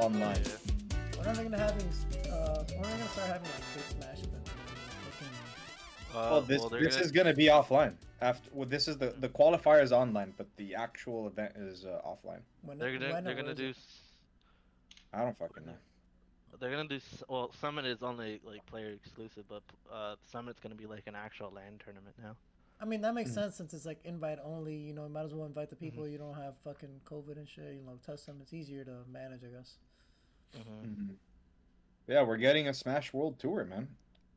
online. When are they gonna start having like big Smash events? Well, this is gonna be offline. This is the qualifier is online, but the actual event is offline. They're gonna do. I don't fucking know. They're gonna do. Well, Summit is only like player exclusive, but Summit's gonna be like an actual LAN tournament now. I mean, that makes sense since it's like invite only. You know, you might as well invite the people. You don't have fucking COVID and shit. You know, test them. It's easier to manage, I guess. Yeah, we're getting a Smash World Tour, man,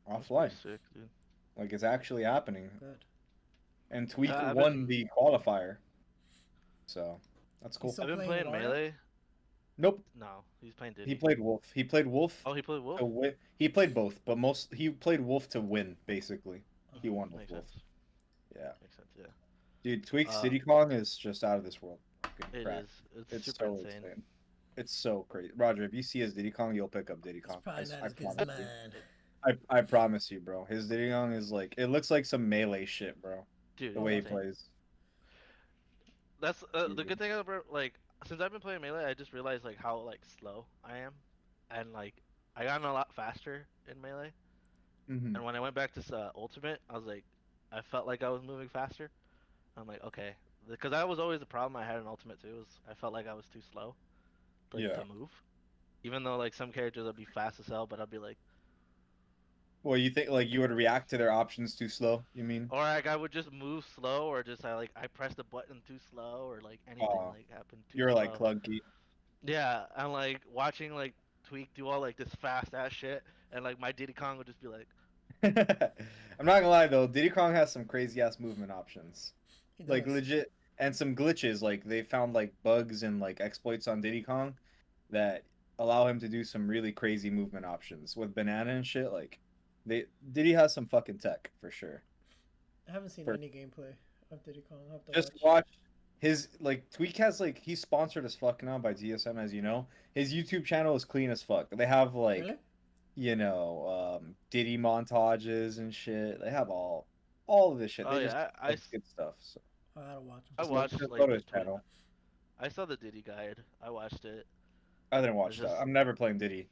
offline. Sick, dude. Like it's actually happening. Good. And Tweak won the qualifier, so that's cool. I've been playing Melee. Nope. No, he's playing Diddy. He played Wolf. He played Wolf. Oh, he played Wolf. He played both, but he played Wolf to win. Basically, he won with Wolf. Sense. Yeah. Makes sense. Yeah. Dude, Tweak's Diddy Kong is just out of this world. It is. It's super so insane. It's so crazy. Roger, if you see his Diddy Kong, you'll pick up Diddy Kong. It's probably not as good as mine. I promise you, bro. His Diddy Kong is like, it looks like some melee shit, bro. Dude, the way he plays. That's the good thing about, like, since I've been playing Melee, I just realized like how like slow I am, and like I gotten a lot faster in Melee. And when I went back to Ultimate, I was like, I felt like I was moving faster. I'm like, okay, because that was always the problem I had in Ultimate too. Was I felt like I was too slow, like, to move. Even though like some characters would be fast as hell, but I'd be like, well, you think like you would react to their options too slow? You mean? Or like I would just move slow, or just I pressed the button too slow, or like anything like happened too You're slow. like clunky. Yeah, and like watching like Tweak do all like this fast ass shit, and like my Diddy Kong would just be like. I'm not gonna lie though, Diddy Kong has some crazy ass movement options, like legit, and some glitches. Like they found like bugs and like exploits on Diddy Kong that allow him to do some really crazy movement options with banana and shit. Like Diddy has some fucking tech for sure. I haven't seen any gameplay of Diddy Kong. I'll have to just watch his like Tweak has like he's sponsored as fuck now by DSM, as you know. His YouTube channel is clean as fuck. They have like. Really? You know, Diddy montages and shit. They have all of this shit. Oh they yeah, just good stuff. So. I gotta watch them. I watched like his channel. I saw the Diddy guide. I watched it. I didn't watch that. I'm never playing Diddy.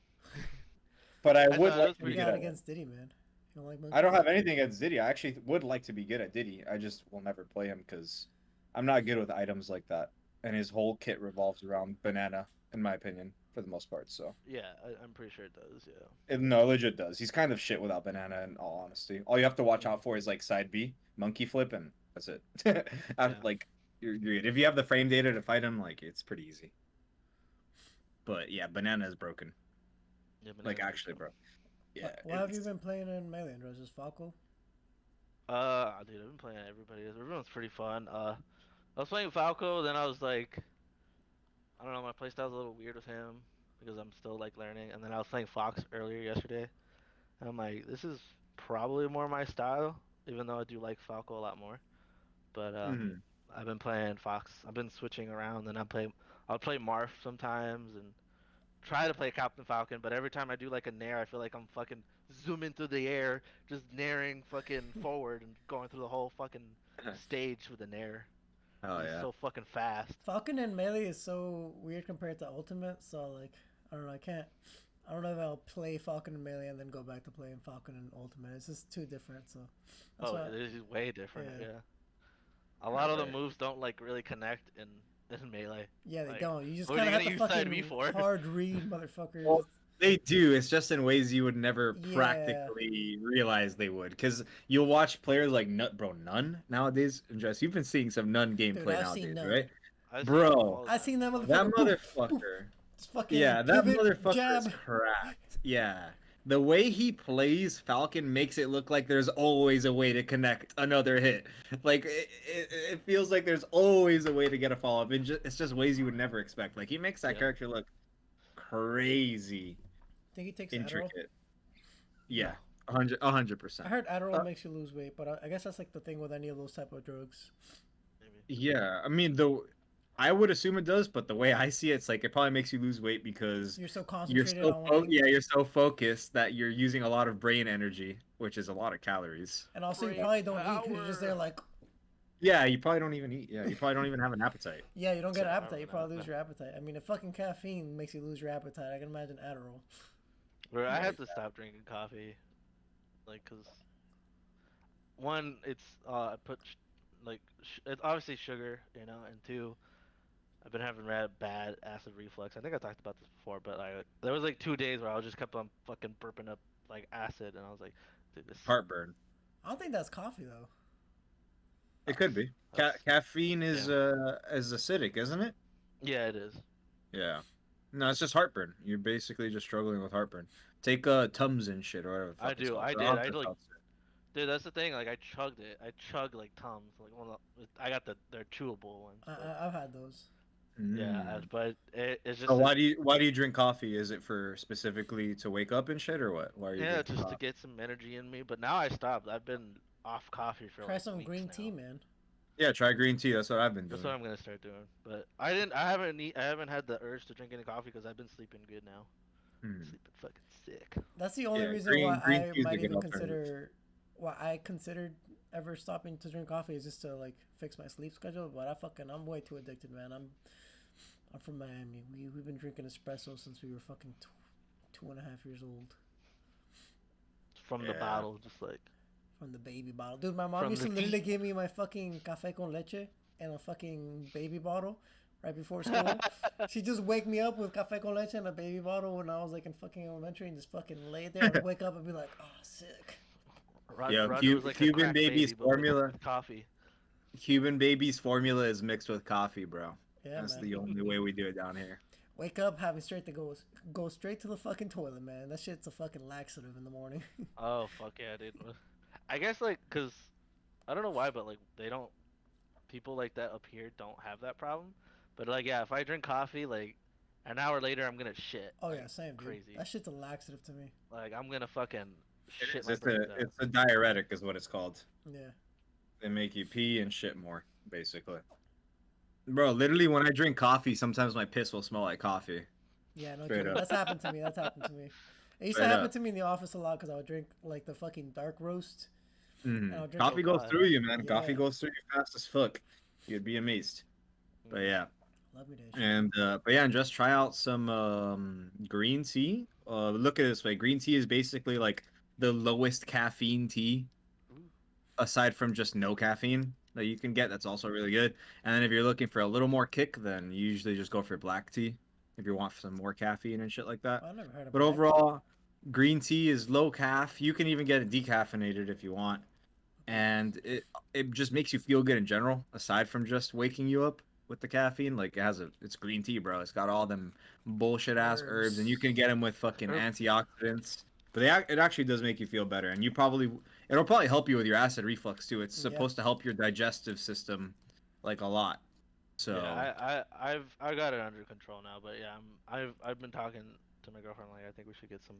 But I would like to be good against Diddy, man. You don't like I don't have anything against Diddy. I actually would like to be good at Diddy. I just will never play him because I'm not good with items like that. And his whole kit revolves around banana, in my opinion. For the most part, so yeah, I'm pretty sure it does. Yeah, no, legit does. He's kind of shit without banana. In all honesty, all you have to watch out for is like side B, monkey flip, and that's it. Like you're good. If you have the frame data to fight him, like it's pretty easy. But yeah, banana is broken. Yeah, like actually, bro. Yeah. What have you been playing in Melee? Just Falco? Dude, I've been playing everybody. Everyone's pretty fun. I was playing Falco, then I was like. I don't know, my playstyle's a little weird with him because I'm still like learning. And then I was playing Fox earlier yesterday, and I'm like, this is probably more my style, even though I do like Falco a lot more. But I've been playing Fox. I've been switching around, and I'll play Marth sometimes and try to play Captain Falcon. But every time I do like a nair, I feel like I'm fucking zooming through the air, just nairing fucking forward and going through the whole fucking stage with a nair. Oh yeah. So fucking fast. Falcon and Melee is so weird compared to Ultimate, so like I don't know, I don't know if I'll play Falcon and Melee and then go back to playing Falcon and Ultimate. It's just too different, so it is way different, yeah. A lot of the moves don't like really connect in Melee. Yeah, they don't. You just kinda have to fucking hard read, motherfucker. Well, they do. It's just in ways you would never practically realize they would. Because you'll watch players like None nowadays. Jess, you've been seeing some None gameplay nowadays, right? Bro, I've seen that motherfucker. That motherfucker. Yeah, that motherfucker is cracked. Yeah. The way he plays Falcon makes it look like there's always a way to connect another hit. Like, it feels like there's always a way to get a follow-up. It's just ways you would never expect. Like, he makes that character look crazy. Think he takes intricate. Adderall? Yeah, 100%. I heard Adderall makes you lose weight, but I guess that's like the thing with any of those type of drugs. Maybe. Yeah, I mean, I would assume it does, but the way I see it, it's like it probably makes you lose weight because you're so concentrated on you're so focused that you're using a lot of brain energy, which is a lot of calories. And also, you probably don't eat because you're just there like. Yeah, you probably don't even eat. Yeah, you probably don't even have an appetite. Yeah, you don't get So an appetite. Probably You not. probably lose your appetite. I mean, if fucking caffeine makes you lose your appetite, I can imagine Adderall. Bro, I yeah, had to stop drinking coffee, like, cause one, it's I put it's obviously sugar, you know, and two, I've been having bad acid reflux. I think I talked about this before, but there was like 2 days where I was just kept on fucking burping up like acid, and I was like, dude, this heartburn. I don't think that's coffee though. It could be. that's Caffeine damn. is acidic, isn't it? Yeah, it is. Yeah. No, it's just heartburn. You're basically just struggling with heartburn. Take Tums and shit or whatever the I fuck it's do. called. I Or did. I Alka like, Seltzer. dude. That's the thing. Like, I chugged it. I chugged like Tums. Like I got their chewable ones, but I've had those. yeah. Mm. But it's So just it. why do you drink coffee? Is it for specifically to wake up and shit or what? Why are you Yeah, drinking just to coffee? get some energy in me. But now I stopped. I've been off coffee for Try like some weeks green tea, now. man. Yeah, try green tea. That's what I've been That's what doing. I'm gonna start doing. But I didn't. I haven't had the urge to drink any coffee because I've been sleeping good now. Hmm. Sleeping fucking sick. That's the only Yeah, reason why green I tea is a might good even alternative. consider why I considered ever stopping to drink coffee is just to like fix my sleep schedule. But I'm way too addicted, man. I'm from Miami. We've been drinking espresso since we were fucking 2.5 years old. From the Yeah. bottle, just like From the baby bottle. Dude, my mom from used the to literally tea. give me my fucking cafe con leche and a fucking baby bottle right before school. She'd just wake me up with cafe con leche and a baby bottle when I was like in fucking elementary and just fucking lay there. I'd wake up and be like, oh, sick. Yeah, Roger was like a Cuban crack baby's baby, but with formula. coffee. Cuban baby's formula is mixed with coffee, bro. Yeah, That's man. the only way we do it down here. Wake up having straight to go straight to the fucking toilet, man. That shit's a fucking laxative in the morning. Oh fuck yeah, dude. I guess like cause I don't know why, but like they don't people like that up here don't have that problem. But like yeah, if I drink coffee, like an hour later I'm gonna shit Oh like yeah, same dude. crazy. That shit's a laxative to me. Like I'm gonna fucking It shit is. my brains out. It's a diuretic, is what it's called. Yeah. They make you pee and shit more, basically. Bro, literally, when I drink coffee, sometimes my piss will smell like coffee. Yeah, no Straight joke. up. That's happened to me. That's happened to me. It used to Straight happen up. to me in the office a lot because I would drink like the fucking dark roast, and I would drink Oh Coffee it. goes god. through you, man. Coffee Yeah, goes through you fast as fuck. You'd be amazed. But Mm. yeah. love me that shit. And but yeah, and just try out some green tea. Look at it this way. Green tea is basically like the lowest caffeine tea Ooh. aside from just no caffeine that you can get. That's also really good. And then if you're looking for a little more kick, then you usually just go for black tea if you want some more caffeine and shit like that. Oh, I never heard of But black tea. overall, green tea is low calf. You can even get it decaffeinated if you want, Okay. and it just makes you feel good in general. Aside from just waking you up with the caffeine, like it's green tea, bro. It's got all them bullshit ass herbs, and you Herbs. can get them with fucking Herb. antioxidants. But it actually does make you feel better, and it'll probably help you with your acid reflux too. It's Yeah. supposed to help your digestive system like a lot. Yeah, So I got it under control now, but yeah, I've been talking to my girlfriend like I think we should get some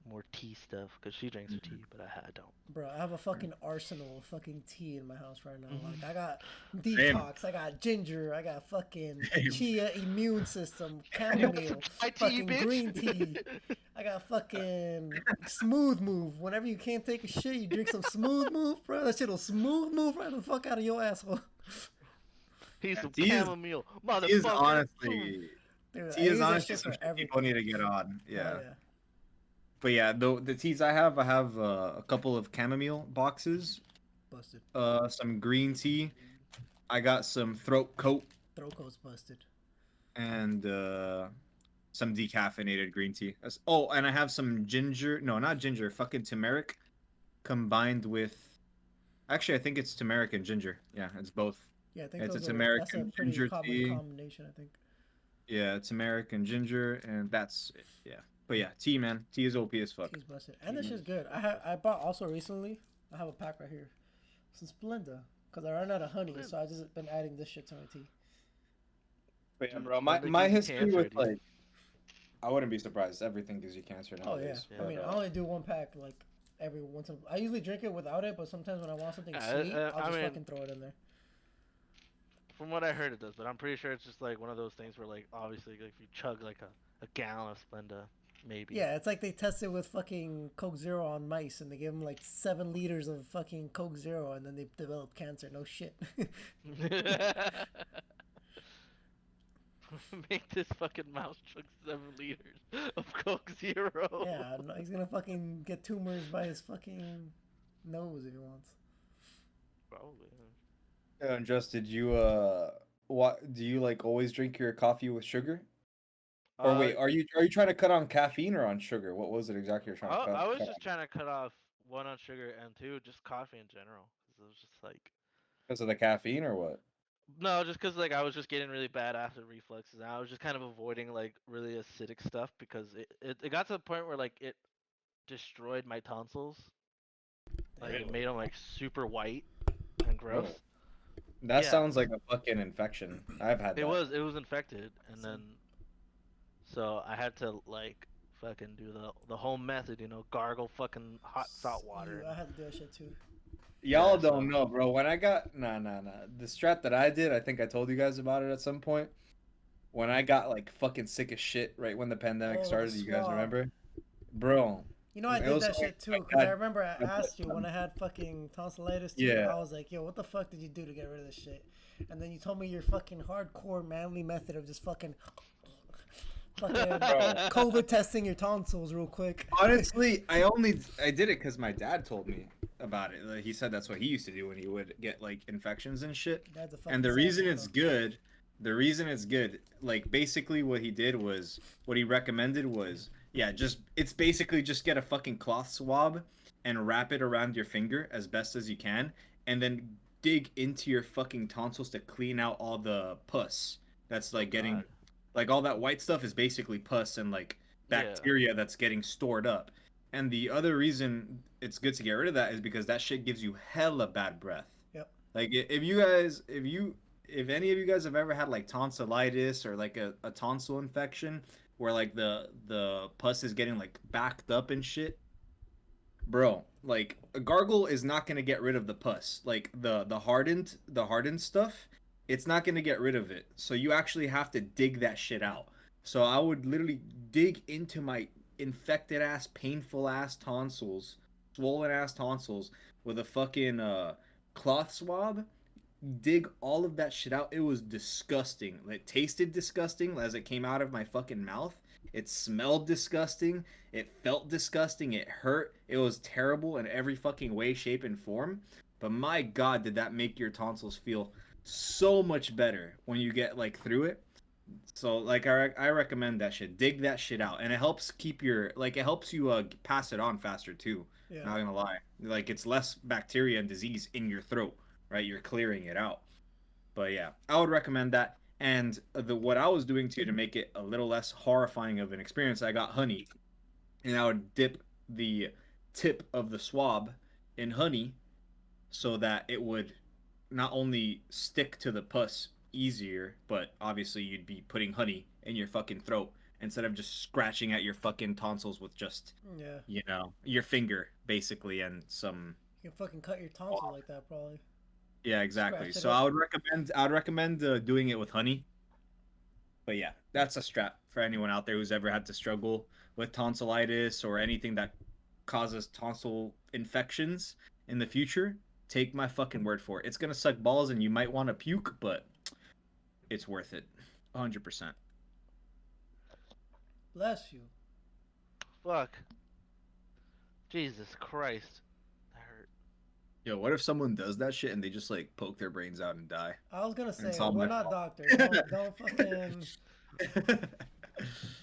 more tea stuff because she drinks her tea, but I don't. Bro, I have a fucking arsenal of fucking tea in my house right now. Like, I got same, detox, I got ginger, I got fucking same. chia immune system, You got some chamomile, chai tea, fucking bitch. green tea. I got fucking smooth move. Whenever you can't take a shit, you drink some smooth move, bro. That shit'll smooth move right the fuck out of your asshole. He's Yeah, some tea is chamomile, tea is motherfucker. honestly Dude, I tea is use that honestly shit for something people need everything. to get on. Hell Yeah. yeah. But yeah, the teas I have a couple of chamomile boxes, Busted. some green tea. I got some throat coat Throat coat's busted. and some decaffeinated green tea. Oh, and I have some ginger. No, not ginger. Fucking turmeric combined with. Actually, I think it's turmeric and ginger. Yeah, it's both. Yeah, I think It's a that's a turmeric and pretty ginger common tea. combination, I think. Yeah, turmeric and ginger, and that's it. Yeah. But yeah, tea, man. Tea is OP as fuck. Tea's busted. And this shit's good. I bought also recently, I have a pack right here. Some Splenda. Because I ran out of honey, so I just been adding this shit to my tea. But yeah, bro, Splenda my gives you history cancer, with dude. like I wouldn't be surprised. Everything gives you cancer Oh yeah. nowadays. Yeah. I But mean, I only do one pack like every once in I usually drink it without it, but sometimes when I want something sweet, I'll I just mean, fucking throw it in there. from what I heard, it does, but I'm pretty sure it's just like one of those things where, like, obviously, like, if you chug like a gallon of Splenda, maybe. Yeah, it's like they tested with fucking Coke Zero on mice, and they gave them like 7 liters of fucking Coke Zero, and then they developed cancer. No shit. Make this fucking mouse drink 7 liters of Coke Zero. Yeah, no, he's gonna fucking get tumors by his fucking nose if he wants. Probably. And Just, did you what do you like always drink your coffee with sugar? Or Uh, wait, are you trying to cut on caffeine or on sugar? What was it exactly you're trying to I was cut just on? trying to cut off one on sugar and two just coffee in general. 'Cause it was just like Because of the caffeine or what? no, just because like I was just getting really bad acid reflexes, and I was just kind of avoiding like really acidic stuff because it got to the point where like it destroyed my tonsils. Like it Really? made them like super white and gross. Oh, that Yeah, sounds like a fucking infection. I've had that. it was infected, and Same. then so I had to like fucking do the home method, gargle fucking hot salt water I and had to do that shit too. Y'all yeah. don't So know, bro. When I got the strat that I did, I think I told you guys about it at some point. When I got like fucking sick as shit right when the pandemic Oh, the started, you guys swab. remember? Bro, You know, I it did was that like shit too, my because I dad. remember I my asked you when dad- I had fucking tonsillitis too. Yeah. I was like, yo, what the fuck did you do to get rid of this shit? And then you told me your fucking hardcore manly method of just fucking Bro, COVID testing your tonsils real quick. honestly, I did it because my dad told me about it. Like, he said that's what he used to do when he would get like infections and shit. That's a And fucking sadist, the reason it's good, like basically what he did was what he recommended was yeah, just it's basically just get a fucking cloth swab and wrap it around your finger as best as you can, and then dig into your fucking tonsils to clean out all the pus that's oh like getting god, like all that white stuff is basically pus and like yeah, bacteria that's getting stored up. And the other reason it's good to get rid of that is because that shit gives you hella bad breath. Yep. Like if you guys, if any of you guys have ever had like tonsillitis or like a tonsil infection where like the pus is getting like backed up and shit, bro, like a gargle is not gonna get rid of the pus. Like the hardened stuff, it's not gonna get rid of it. So you actually have to dig that shit out. So I would literally dig into my infected ass, painful ass tonsils, swollen ass tonsils with a fucking cloth swab, dig all of that shit out. It was disgusting. It tasted disgusting as it came out of my fucking mouth. It smelled disgusting. It felt disgusting. It hurt. It was terrible in every fucking way, shape, and form. But my God, did that make your tonsils feel so much better when you get like through it. So like I recommend that shit. Dig that shit out, and it helps keep your like it helps you pass it on faster too. Yeah. Not gonna lie, like it's less bacteria and disease in your throat, right? You're clearing it out. But yeah, I would recommend that. And the what I was doing to make it a little less horrifying of an experience, I got honey, and I would dip the tip of the swab in honey so that it would not only stick to the pus easier, but obviously you'd be putting honey in your fucking throat instead of just scratching at your fucking tonsils with just, Yeah. your finger basically and some. You can fucking cut your tonsil like that, probably. Yeah, exactly. Scratch it So up. I would recommend doing it with honey. But yeah, that's a strap for anyone out there who's ever had to struggle with tonsillitis or anything that causes tonsil infections in the future. Take my fucking word for it. It's gonna suck balls and you might want to puke, but it's worth it. 100%. Bless you. fuck, Jesus Christ, that hurt. Yo, what if someone does that shit and they just like poke their brains out and die? I was gonna And say it's all we're my not fault. doctors. Don't fucking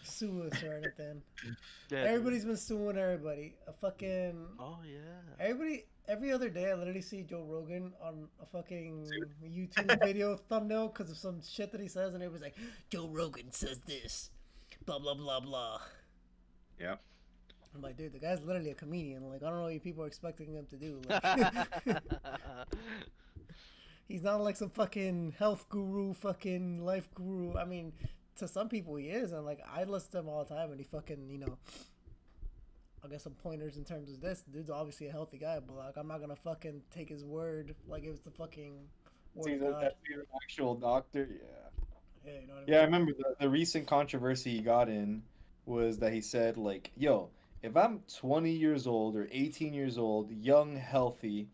sue us or anything. Yeah, dude. Everybody's been suing everybody. A fucking Oh yeah. everybody. Every other day, I literally see Joe Rogan on a fucking YouTube video thumbnail because of some shit that he says, and it was like, Joe Rogan says this, blah blah blah blah. Yeah. I'm like, dude, the guy's literally a comedian. Like, I don't know what you people are expecting him to do. Like, he's not like some fucking health guru, fucking life guru. I mean, to some people he is, and like I listen to him all the time, and he fucking, I'll get some pointers in terms of this. Dude's obviously a healthy guy, but like I'm not gonna fucking take his word like it was the fucking word of God. He's an actual doctor. Yeah. Yeah, you know what I mean? Yeah, I remember the recent controversy he got in was that he said like, "Yo, if I'm 20 years old or 18 years old, young, healthy,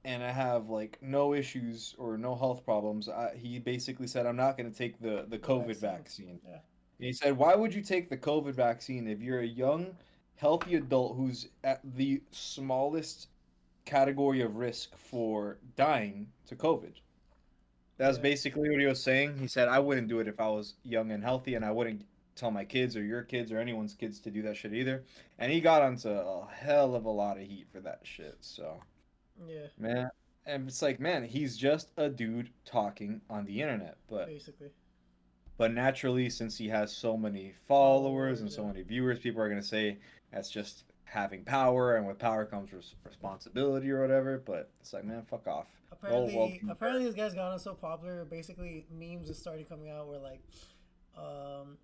and I have like no issues or no health problems," he basically said, "I'm not going to take the The COVID vaccine. vaccine." Yeah. And he said, "Why would you take the COVID vaccine if you're a young, healthy adult who's at the smallest category of risk for dying to COVID?" That's Yeah. basically what he was saying. He said, "I wouldn't do it if I was young and healthy, and I wouldn't tell my kids or your kids or anyone's kids to do that shit either." And he got onto a hell of a lot of heat for that shit. So, Yeah. man, and it's like, man, he's just a dude talking on the internet, Basically. but naturally, since he has so many followers and Followers. so Yeah. many viewers, people are gonna say that's just having power, and with power comes responsibility or whatever. But it's like, man, fuck off. The whole world Apparently, can be apparently, this guy's gotten so popular. Basically, memes just started coming out where like, um,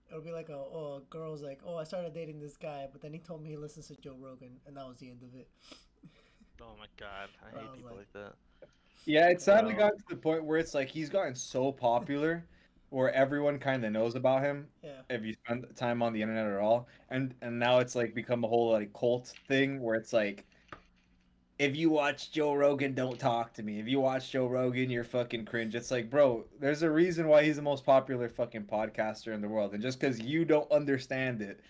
it'll be like a girl's like, oh, I started dating this guy, but then he told me he listens to Joe Rogan, and that was the end of it. Oh my god, I Where I hate was people like, like that. Yeah, it's damn. sadly Bro, gotten to the point where it's like he's gotten so popular where everyone kind of knows about him Yeah. if you spend time on the internet at all. And now it's like become a whole like cult thing where it's like if you watch Joe Rogan, don't talk to me. If you watch Joe Rogan, you're fucking cringe. It's like, bro, there's a reason why he's the most popular fucking podcaster in the world. And just because you don't understand it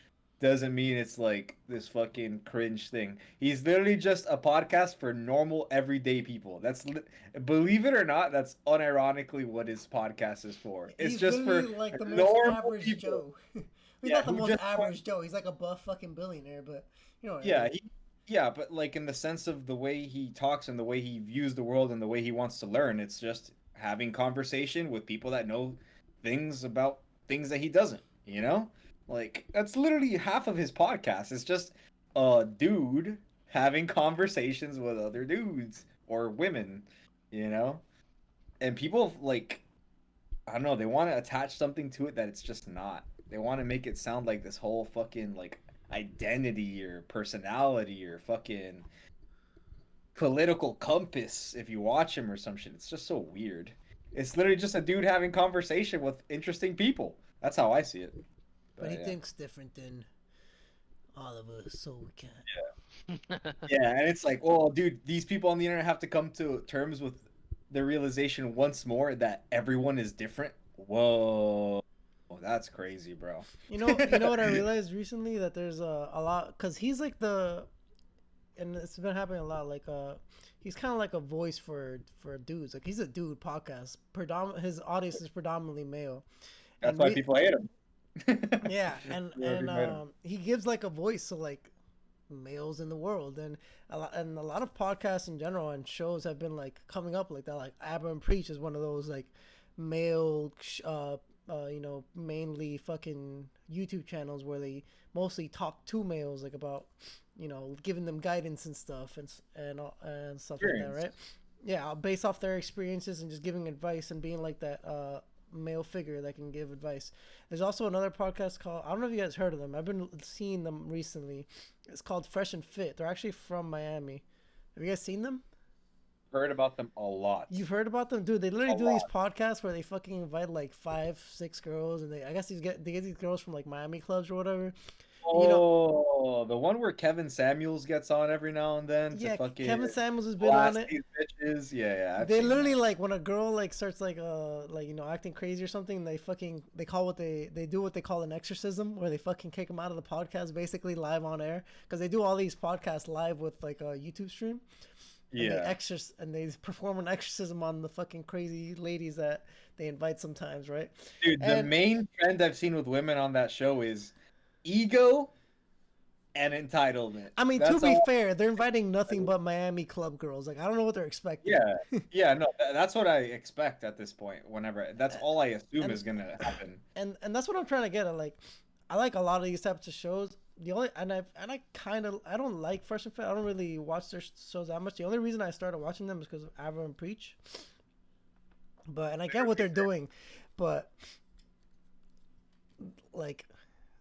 doesn't mean it's like this fucking cringe thing. He's literally just a podcast for normal, everyday people. Believe it or not, that's unironically what his podcast is for. It's He's just literally for like the most normal average people. Joe. He's Yeah, not the who most just want average Joe. He's like a buff fucking billionaire, but you know what I yeah, mean. yeah, but like in the sense of the way he talks and the way he views the world and the way he wants to learn, it's just having conversation with people that know things about things that he doesn't, you know? Like that's literally half of his podcast. It's just a dude having conversations with other dudes or women, you know? And people like I don't know, they want to attach something to it that it's just not. They want to make it sound like this whole fucking like identity or personality or fucking political compass if you watch him or some shit. It's just so weird. It's literally just a dude having conversation with interesting people. That's how I see it. But he But yeah. thinks different than all of us, so we can't. Yeah, and it's like, oh, dude, these people on the internet have to come to terms with the realization once more that everyone is different. Whoa, that's crazy, bro. You know what I realized recently that there's a lot because he's like and it's been happening a lot. Like he's kind of like a voice for dudes. Like he's a dude podcast. His audience is predominantly male, That's and why people hate him. yeah, and Yeah, people hate him. he gives like a voice to like males in the world, and a lot of podcasts in general and shows have been like coming up like that. Like Abba and Preach is one of those like male you know, mainly fucking YouTube channels where they mostly talk to males like about, you know, giving them guidance and stuff and stuff like that, right? Experience. Yeah, based off their experiences and just giving advice and being like that male figure that can give advice. There's also another podcast called, I don't know if you guys heard of them. I've been seeing them recently. It's called Fresh and Fit. They're actually from Miami. Have you guys seen them? Heard about them a lot. You've heard about them, dude? They literally A do these lot. podcasts where they fucking invite like 5, 6 girls, and I guess they get these girls from like Miami clubs or whatever. You know, Oh, the one where Kevin Samuels gets on every now and then to yeah, fucking Kevin Samuels has been on blast it. these bitches. Yeah, yeah, I've They seen literally that. like when a girl like starts like you know acting crazy or something, they call what they do what they call an exorcism, where they fucking kick them out of the podcast basically live on air, because they do all these podcasts live with like a YouTube stream, and Yeah. they perform an exorcism on the fucking crazy ladies that they invite sometimes, right? Dude, the And main trend I've seen with women on that show is ego and entitlement. I mean, to That's be all. fair, they're inviting nothing but Miami club girls. Like I don't know what they're expecting. Yeah. Yeah, no, that's what I expect at this point. Whenever that's all I assume and is gonna happen. and that's what I'm trying to get at. Like, I like a lot of these types of shows. The only I kind of I don't like Fresh and Fit. I don't really watch their shows that much. The only reason I started watching them is because of Ava and Preach. But and I get what they're doing, but like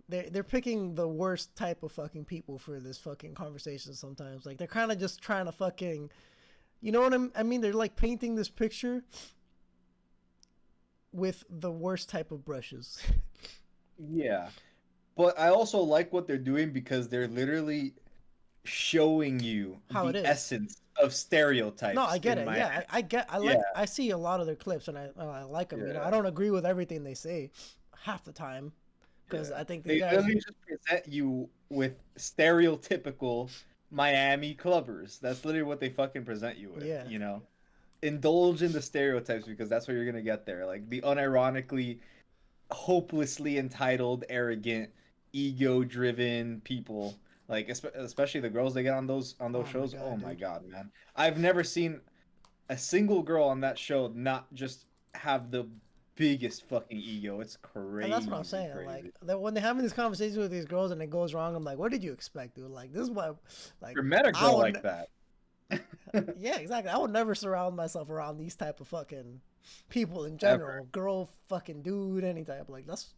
they're picking the worst type of fucking people for this fucking conversation sometimes. Like they're kind of just trying to fucking, you know what I mean? They're like painting this picture with the worst type of brushes. Yeah. but I also like what they're doing because they're literally showing you How it the is. essence of No, I stereotypes get in it. my Yeah, yeah, I see a lot of their clips and I like them. You know, I yeah, don't agree with everything they say half the time because yeah. I think these They guys. literally just present you with stereotypical Miami clubbers. That's literally what they fucking present you with, Yeah, you know? Indulge in the stereotypes because that's what you're gonna get there. Like the unironically, hopelessly entitled, arrogant, ego-driven people. Like especially the girls they get on those oh my shows. Oh god, my dude. god, man! I've never seen a single girl on that show not just have the biggest fucking ego. It's And that's what I'm crazy, saying. Like crazy. that when they're having these conversations with these girls and it goes wrong, I'm like, what did you expect, dude? Like this is what, like Never met a I girl would. like that. Yeah, exactly. I would never surround myself around these type of fucking people in Ever. general. Girl, fucking dude, any type. Like that's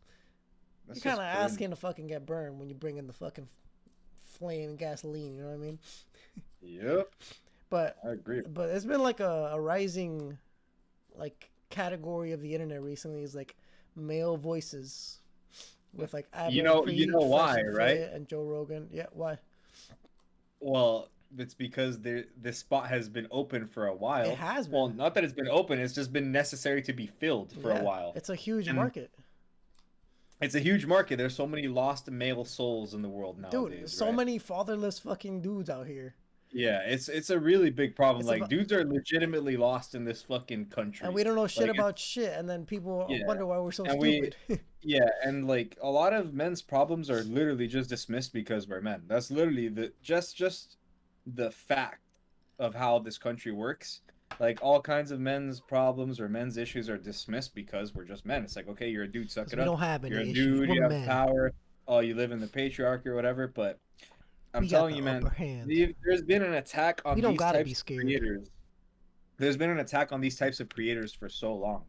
you're That's kind just of cringe. asking to fucking get burned when you bring in the fucking flame and gasoline. You know what I mean? Yep, But I agree. it's been like a rising like category of the internet recently is like male voices with like Abba and You Preach, know Fresh why, and right? Fit, and Joe Rogan. Yeah, why? Well, it's because this spot has been open for a It while. has Well, been. not that it's been open, it's just been necessary to be filled for a Yeah, while. it's a huge And market. it's a huge market. There's so many lost male souls in the world Dude, nowadays, so right? many fatherless fucking dudes out here. Yeah, it's a really big problem. It's Like about, dudes are legitimately lost in this fucking and country. we don't know shit Like it's about shit, and then people yeah. wonder why we're so And we stupid. yeah, and like a lot of men's problems are literally just dismissed because we're men. That's literally the just the fact of how this country works. Like all kinds of men's problems or men's issues are dismissed because we're just men. It's like, okay, you're a dude, suck Because it we up. don't have You're a any issues. dude, We're you have men. power. Oh, you live in the patriarchy or whatever. But I'm We got telling the you, man, upper hand. there's been an attack We on don't these gotta types be of scared. creators. There's been an attack on these types of creators for so long.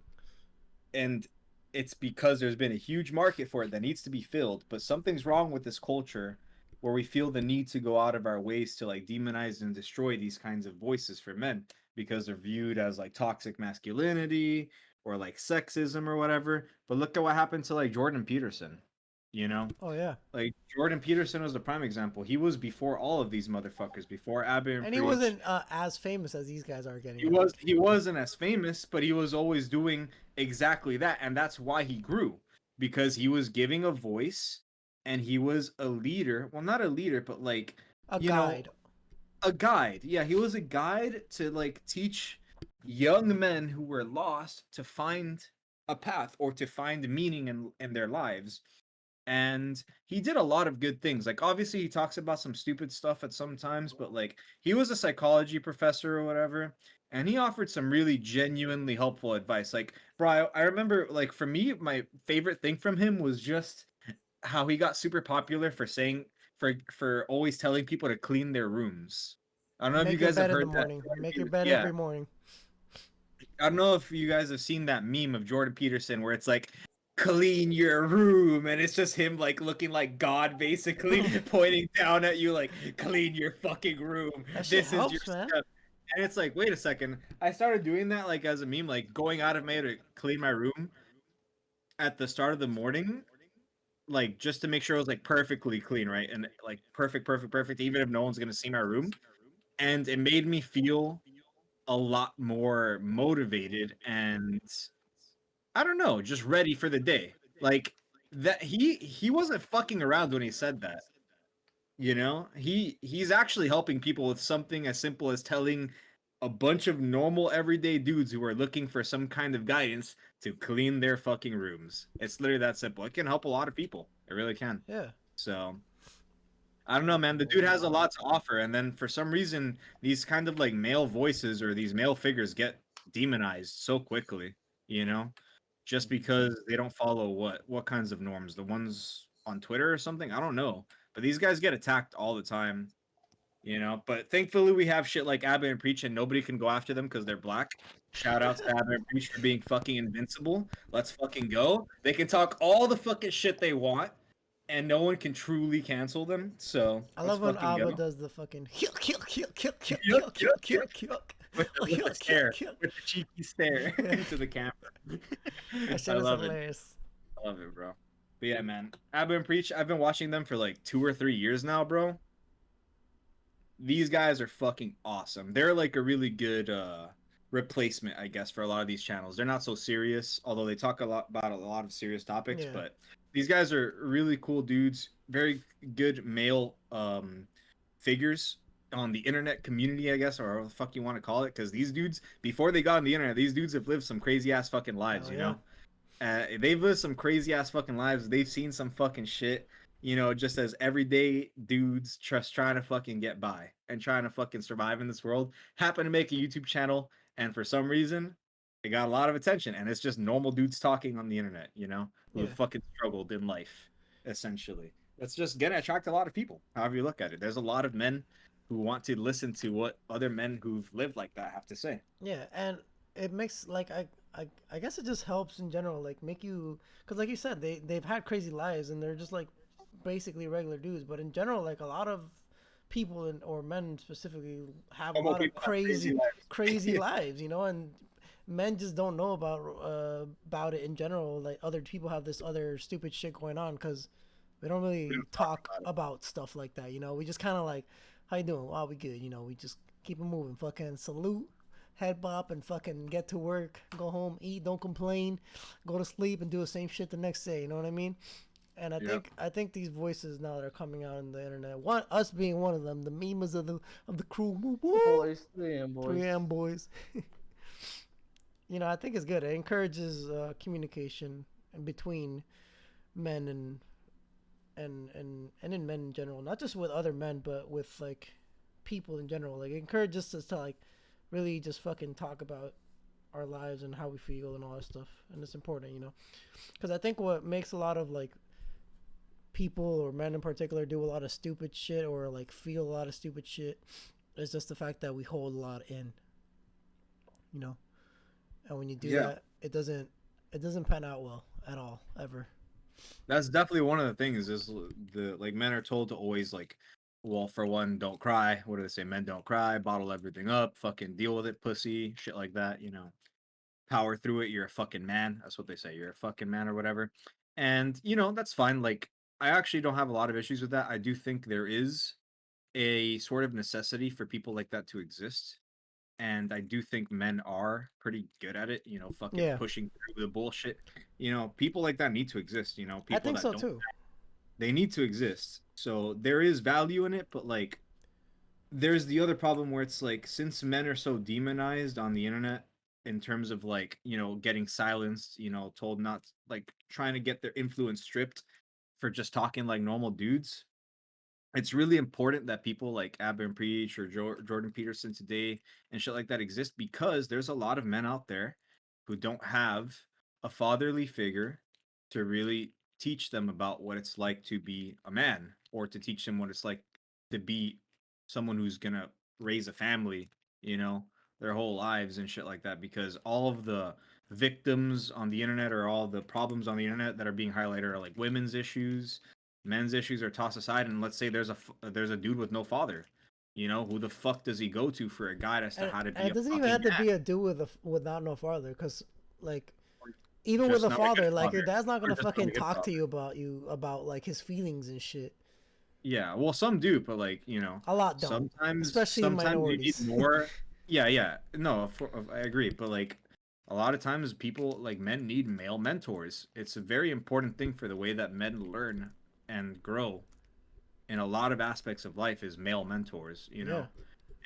And it's because there's been a huge market for it that needs to be filled, but something's wrong with this culture where we feel the need to go out of our ways to like demonize and destroy these kinds of voices for men because they're viewed as like toxic masculinity or like sexism or whatever. But look at what happened to like Jordan Peterson, you know? Oh yeah, Like Jordan Peterson was the prime example. He was before all of these motherfuckers, before Abba and and he Preach. wasn't as famous as these guys are getting. I think. He wasn't as famous, but he was always doing exactly that, and that's why he grew because he was giving a voice and he was a leader. Well, not a leader, but like A you know, guide. a guide. Yeah, he was a guide to like teach young men who were lost to find a path or to find meaning in their lives, and he did a lot of good things. Like obviously he talks about some stupid stuff at some times, but like he was a psychology professor or whatever, and he offered some really genuinely helpful advice. Like, bro, I remember like for me, my favorite thing from him was just how he got super popular for saying for always telling people to clean their rooms. I don't know if you Make your guys have bed in the heard that. morning. Make your bed Yeah, every morning. I don't know if you guys have seen that meme of Jordan Peterson where it's like clean your room and it's just him like looking like God basically pointing down at you like clean your fucking room. That shit This is your helps, man. step. And it's like, wait a second. I started doing that like as a meme, like going out of my way to clean my room at the start of the morning, like just to make sure it was like perfectly clean, right? And like perfect, even if no one's gonna see my room. And it made me feel a lot more motivated and I don't know, just ready for the day. Like that he wasn't fucking around when he said that. You know? He's actually helping people with something as simple as telling a bunch of normal everyday dudes who are looking for some kind of guidance to clean their fucking rooms. It's literally that simple. It can help a lot of people. It really can. Yeah. So, I don't know, man. The dude has a lot to offer, and then for some reason, these kind of like male voices or these male figures get demonized so quickly, you know, just because they don't follow what kinds of norms, the ones on Twitter or something. I don't know, but these guys get attacked all the time, you know. But thankfully, we have shit like Abba and Preach, and nobody can go after them because they're black. Shout out to Abba and Preach for being fucking invincible. Let's fucking go. They can talk all the fucking shit they want and no one can truly cancel them. So I let's love when fucking Abba go. does the fucking kill, kill, kill, kill, kill, Yuck, kill, kill, yuck, kill, yuck. kill, With kill, the kill, stare, kill. with the cheeky stare Yeah. into the camera. That I shit is love it. hilarious. I love it, bro. But yeah, man, Abba and Preach. I've been watching them for like 2 or 3 years now, bro. These guys are fucking awesome. They're like a really good replacement, I guess, for a lot of these channels. They're not so serious, although they talk a lot about a lot of serious topics. Yeah, But these guys are really cool dudes. Very good male figures on the internet community, I guess, or whatever the fuck you want to call it. Because these dudes, before they got on the internet, these dudes have lived some crazy ass fucking lives, hell you yeah, know. They've lived some crazy ass fucking lives. They've seen some fucking shit, just as everyday dudes just trying to fucking get by and trying to fucking survive in this world. Happen to make a YouTube channel, and for some reason, it got a lot of attention. And it's just normal dudes talking on the internet, who have yeah, fucking struggled in life, essentially. That's just gonna attract a lot of people, however you look at it. There's a lot of men who want to listen to what other men who've lived like that have to say. yeah, and it makes like I guess it just helps in general, like make you, because like you said, they've had crazy lives and they're just like basically regular dudes, but in general, like a lot of people or men specifically have a Normal lot of people have crazy lives. crazy lives, and men just don't know about it in general. Like other people have this other stupid shit going on because we don't We really don't talk talk about it. about stuff like that. We just kind of like, how you doing? Oh, we good. We just keep it moving. Fucking salute, head bop, and fucking get to work, go home, eat, don't complain, go to sleep, and do the same shit the next day. You know what I mean? And I Yeah. think I think these voices now that are coming out on the internet, us being one of them, the memes of the crew, woo, woo, Boys, 3 boys. 3M boys. I think it's good. It encourages communication in between men and in men in general, not just with other men, but with like people in general. Like it encourages us to like really just fucking talk about our lives and how we feel and all that stuff. And it's important, because I think what makes a lot of like people or men in particular do a lot of stupid shit or like feel a lot of stupid shit is just the fact that we hold a lot in, you know. And when you do Yeah. that, it doesn't pan out well at all ever. That's definitely one of the things is the like men are told to always like, well, for one, don't cry. What do they say? Men don't cry, bottle everything up, fucking deal with it, pussy, shit like that. Power through it, you're a fucking man. That's what they say. You're a fucking man or whatever. And that's fine. Like I actually don't have a lot of issues with that. I do think there is a sort of necessity for people like that to exist. And I do think men are pretty good at it, fucking Yeah, pushing through the bullshit. People like that need to exist, I people think that so don't, too. they need to exist. So there is value in it, but like there's the other problem where it's like since men are so demonized on the internet in terms of like, getting silenced, told not like trying to get their influence stripped for just talking like normal dudes, it's really important that people like Abba and Preach or Jordan Peterson today and shit like that exist because there's a lot of men out there who don't have a fatherly figure to really teach them about what it's like to be a man or to teach them what it's like to be someone who's gonna raise a family, you know, their whole lives and shit like that. Because all of the victims on the internet or all the problems on the internet that are being highlighted are like women's issues, men's issues are tossed aside, and let's say there's a dude with no father. Who the fuck does he go to for a guide as to And how to and be it a doesn't even fucking have to man? be a dude without no father, because like Or even with just a not a good father, like father, your dad's not or gonna just not fucking a good talk to father. you about like his feelings and shit. Yeah, well, some do, but like A lot don't, sometimes especially you need minorities. more. Yeah, yeah, no, I agree, but like a lot of times people like men need male mentors. It's a very important thing for the way that men learn and grow in a lot of aspects of life is male mentors. Yeah,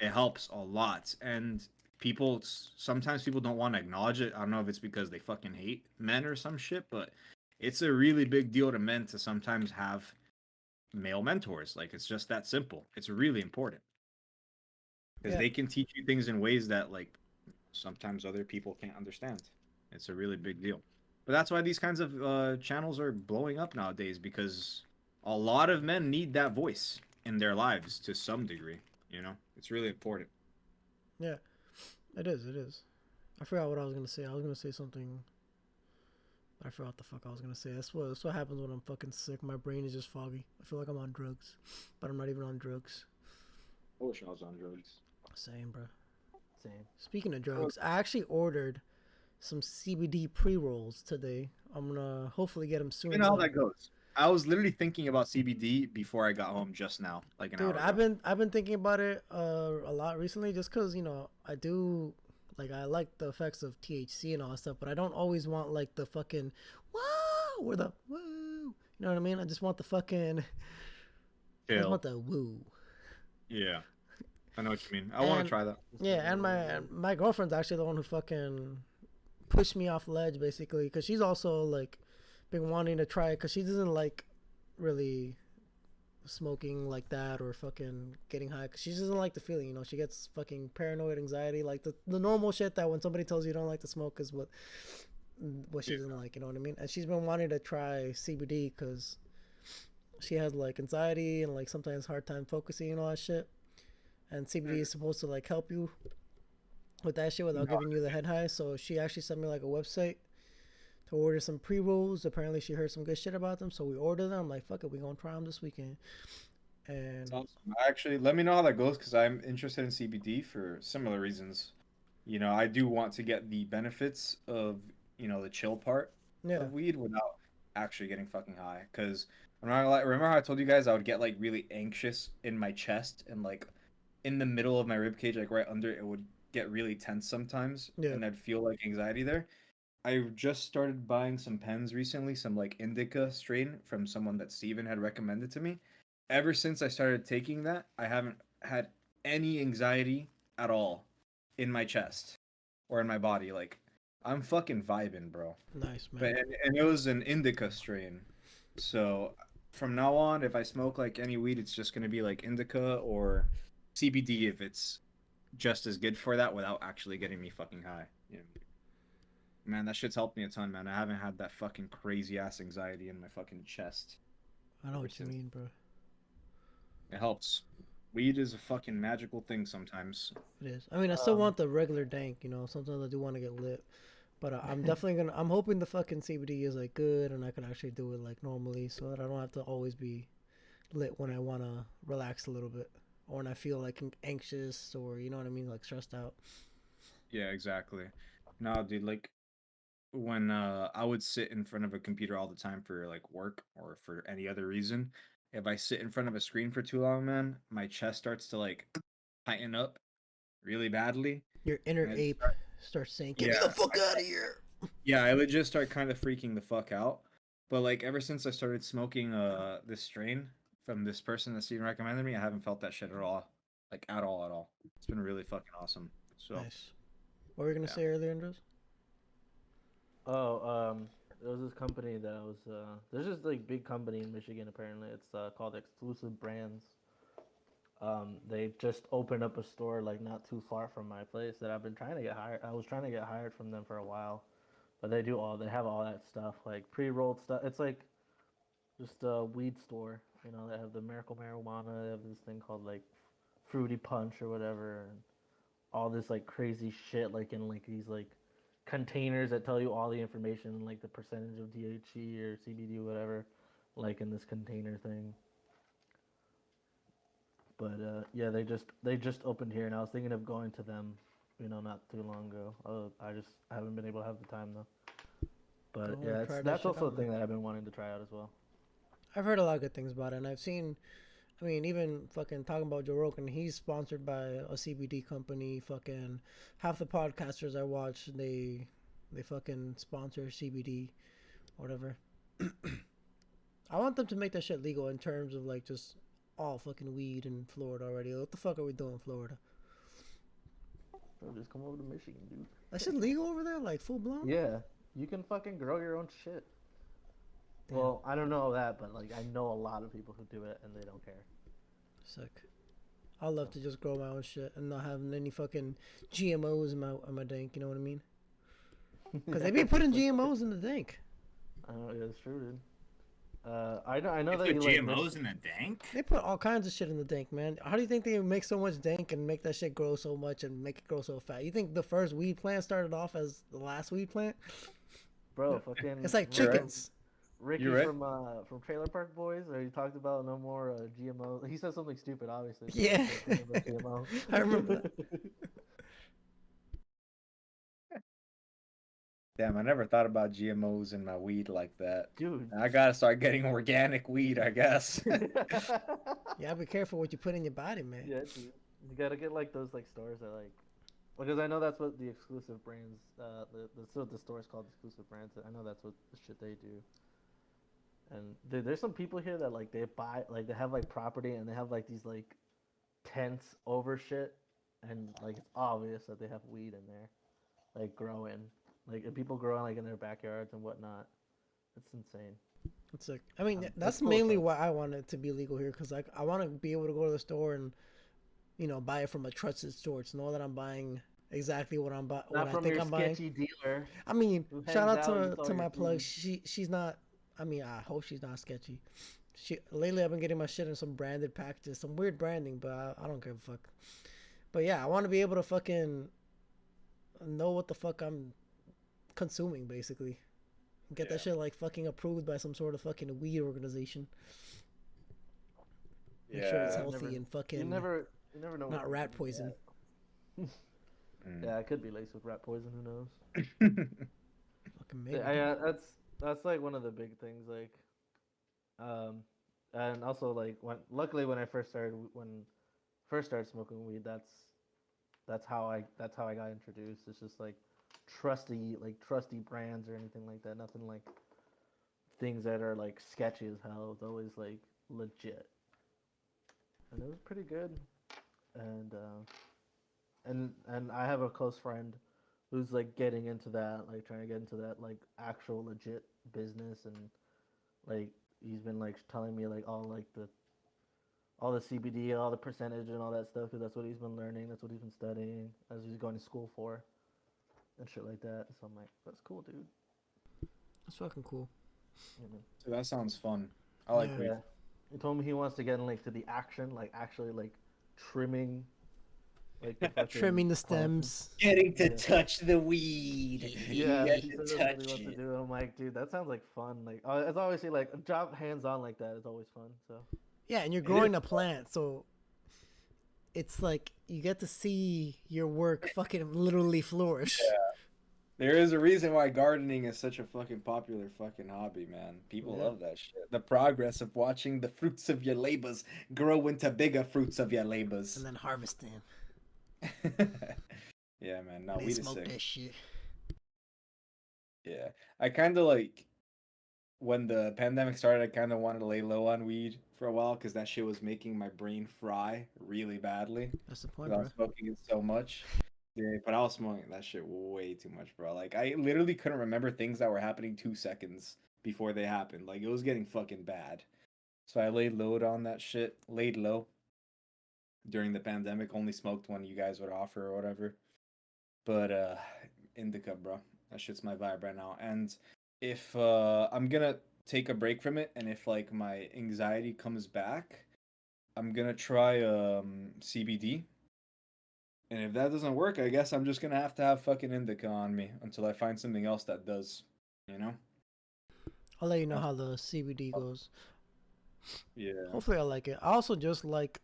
It helps a lot, and sometimes people don't want to acknowledge it. I don't know if it's because they fucking hate men or some shit, but it's a really big deal to men to sometimes have male mentors. Like it's just that simple. It's really important because yeah, they can teach you things in ways that like sometimes other people can't understand. It's a really big deal. But that's why these kinds of channels are blowing up nowadays because a lot of men need that voice in their lives to some degree. It's really important. yeah. It is. It is. I forgot what I was gonna say. I was gonna say something. I forgot what the fuck I was gonna say. That's what happens when I'm fucking sick. My brain is just foggy. I feel like I'm on drugs, but I'm not even on drugs. I wish I was on drugs. Same, bro. Same. Speaking of drugs, I actually ordered some CBD pre rolls today I'm gonna hopefully get him soon. You know how So, that goes. I was literally thinking about CBD before I got home just now, like an dude, hour I've ago. been I've been thinking about it a lot recently, just cause I do I like the effects of THC and all that stuff, but I don't always want like the fucking wow or the woo. You know what I mean? I just want the fucking I just want Chill. the woo. Yeah, I know what you mean. I want to And try that. Just a yeah, and my little. my girlfriend's actually the one who fucking pushed me off the ledge basically, because she's also like been wanting to try it because she doesn't like really smoking like that or fucking getting high because she doesn't like the feeling. She gets fucking paranoid anxiety, like the normal shit that when somebody tells you don't like to smoke is what she Yeah. doesn't like. You know what I mean? And she's been wanting to try CBD because she has like anxiety and like sometimes hard time focusing and all that shit. And CBD is supposed to like help you with that shit without No, giving you the head high. So she actually sent me like a website to order some pre rolls. Apparently, she heard some good shit about them, so we ordered them. I'm like, fuck it, we gonna try them this weekend. it's And awesome. Actually, let me know how that goes because I'm interested in CBD for similar reasons. I do want to get the benefits of, the chill part yeah, of weed without actually getting fucking high. Because I'm not gonna lie, remember how I told you guys I would get like really anxious in my chest and like in the middle of my rib cage, like right under it, it would get really tense sometimes, yeah, and I'd feel like anxiety there. I just started buying some pens recently, some like indica strain from someone that Steven had recommended to me. Ever since I started taking that, I haven't had any anxiety at all in my chest or in my body. Like I'm fucking vibing, bro. nice But man. and it was an indica strain. So from now on, if I smoke like any weed, it's just gonna be like indica or CBD if it's just as good for that without actually getting me fucking high. Man, that shit's helped me a ton, man. I haven't had that fucking crazy ass anxiety in my fucking chest I know ever what you since. mean, bro. It helps. Weed is a fucking magical thing sometimes. It is. I mean, I still want the regular dank. Sometimes I do want to get lit, but I'm definitely gonna. I'm hoping the fucking CBD is like good, and I can actually do it like normally, so that I don't have to always be lit when I want to relax a little bit, or when I feel like anxious, or you know what I mean, like stressed out. Yeah, exactly. No, dude, like when I would sit in front of a computer all the time for like work or for any other reason, if I sit in front of a screen for too long, man, my chest starts to like tighten up really badly. Your inner And ape starts saying, "Get me the yeah, fuck out of here." yeah, I would just start kind of freaking the fuck out. But like ever since I started smoking this strain from this person that Steven recommended me, I haven't felt that shit at all. Like at all at all. It's been really fucking awesome. So Nice. What were you gonna yeah. say earlier, Andres? Oh, there was this company that I was. There's this like big company in Michigan. Apparently, it's called Exclusive Brands. They just opened up a store like not too far from my place that I've been trying to get hired. I was trying to get hired from them for a while, but they have all that stuff like pre-rolled stuff. It's like just a weed store. They have the Miracle Marijuana. They have this thing called like Fruity Punch or whatever, and all this like crazy shit like in like these like containers that tell you all the information like the percentage of THC or CBD or whatever, like in this container thing. But yeah, they just opened here, and I was thinking of going to them, not too long ago. I haven't been able to have the time though. But Go and yeah, it's try that that's shit also out, a man. thing that I've been wanting to try out as well. I've heard a lot of good things about it, and I've seen. I mean, even fucking talking about Joe Rogan, he's sponsored by a CBD company. Fucking half the podcasters I watch, they fucking sponsor CBD or whatever. I want them to make that shit legal in terms of like just all fucking weed in Florida already. What the fuck are we doing in Florida? Bro, just come over to Michigan, dude. That shit legal over there, like full blown. Yeah, you can fucking grow your own shit. Damn, Well, I don't know that, but like I know a lot of people who do it and they don't care. sick. I love So, to just grow my own shit and not have any fucking GMOs in my dank. You know what I mean? Because they be putting GMOs in the dank. I know, yeah, it's true, dude. I know You that put you like GMOs in the dank? They put all kinds of shit in the dank, man. How do you think they make so much dank and make that shit grow so much and make it grow so fat? You think the first weed plant started off as the last weed plant? bro, fucking It's like You're right. chickens. You're Ricky right. from Trailer Park Boys, or he talked about no more GMO. He said something stupid, obviously, but he Yeah, said something about GMO. I remember that. Damn, I never thought about GMOs in my weed like that. Dude. I gotta start getting organic weed, I guess. Yeah, be careful what you put in your body, man. Yeah, dude. You gotta get like those like stores that like, because I know that's what the exclusive brands, the store is called exclusive brands. I know that's what the shit they do. And dude, there's some people here that like they buy like they have like property and they have like these like tents over shit, and like it's obvious that they have weed in there, like growing, like and people growing like in their backyards and whatnot. It's insane. It's like, I mean, It's that's cool mainly stuff. why I want it to be legal here, because like I want to be able to go to the store and buy it from a trusted store to know that I'm buying exactly what what Not I from think your I'm buying. sketchy dealer I mean, who shout hangs out out and eats all to your my plug. food. She's not. I mean, I hope she's not sketchy. She lately I've been getting my shit in some branded packages, some weird branding, but I don't give a fuck. But yeah, I want to be able to fucking know what the fuck I'm consuming, basically. Get that Yeah. shit like fucking approved by some sort of fucking weed organization. Make sure it's Yeah. healthy and You fucking never, you never know what not you're rat gonna poison. get. Yeah, it could be laced with rat poison. Who knows? Fucking Yeah, maybe. that's like one of the big things. Like, um, and also like luckily when I first started smoking weed, that's how I got introduced. It's just like trusty brands or anything like that. Nothing like things that are like sketchy as hell. It's always like legit, and it was pretty good. And and I have a close friend who's like getting into that, like trying to get into that like actual legit business, and like he's been like telling me like all the CBD, all the percentage, and all that stuff because that's what he's been learning. That's what he's been studying as he's going to school for and shit like that. So I'm like, that's cool, dude. That's fucking cool. Yeah, man. So that sounds fun. I like Yeah. weed. Yeah. He told me he wants to get in like to the action, like actually like trimming, like the fucking Trimming the plants. stems. Getting to Yeah. touch the weed. Yeah, Get he to said that's what he touch wants to it. do. I'm like, dude, that sounds like fun. Like, it's obviously like a job hands on like that is always fun. So Yeah, and you're It is. growing a plant, so it's like you get to see your work fucking literally flourish. There is a reason why gardening is such a fucking popular fucking hobby, man. People Yeah. love that shit. The progress of watching the fruits of your labors grow into bigger fruits of your labors. And then harvest them. Yeah, man. No, And then weed is smoke sick. that shit. Yeah. I kind of like when the pandemic started, I kind of wanted to lay low on weed for a while because that shit was making my brain fry really badly. That's the point, Because I was bro. smoking it so much. Yeah, but I was smoking that shit way too much, bro. Like I literally couldn't remember things that were happening 2 seconds before they happened. Like it was getting fucking bad. So I laid low on that shit. Laid low during the pandemic. Only smoked when you guys would offer or whatever. But indica, bro. That shit's my vibe right now. And if I'm gonna take a break from it, and if like my anxiety comes back, I'm gonna try CBD. And if that doesn't work, I guess I'm just gonna have to have fucking indica on me until I find something else that does. You know? I'll let you know Uh, how the CBD goes. Yeah. Hopefully, I like it. I also just like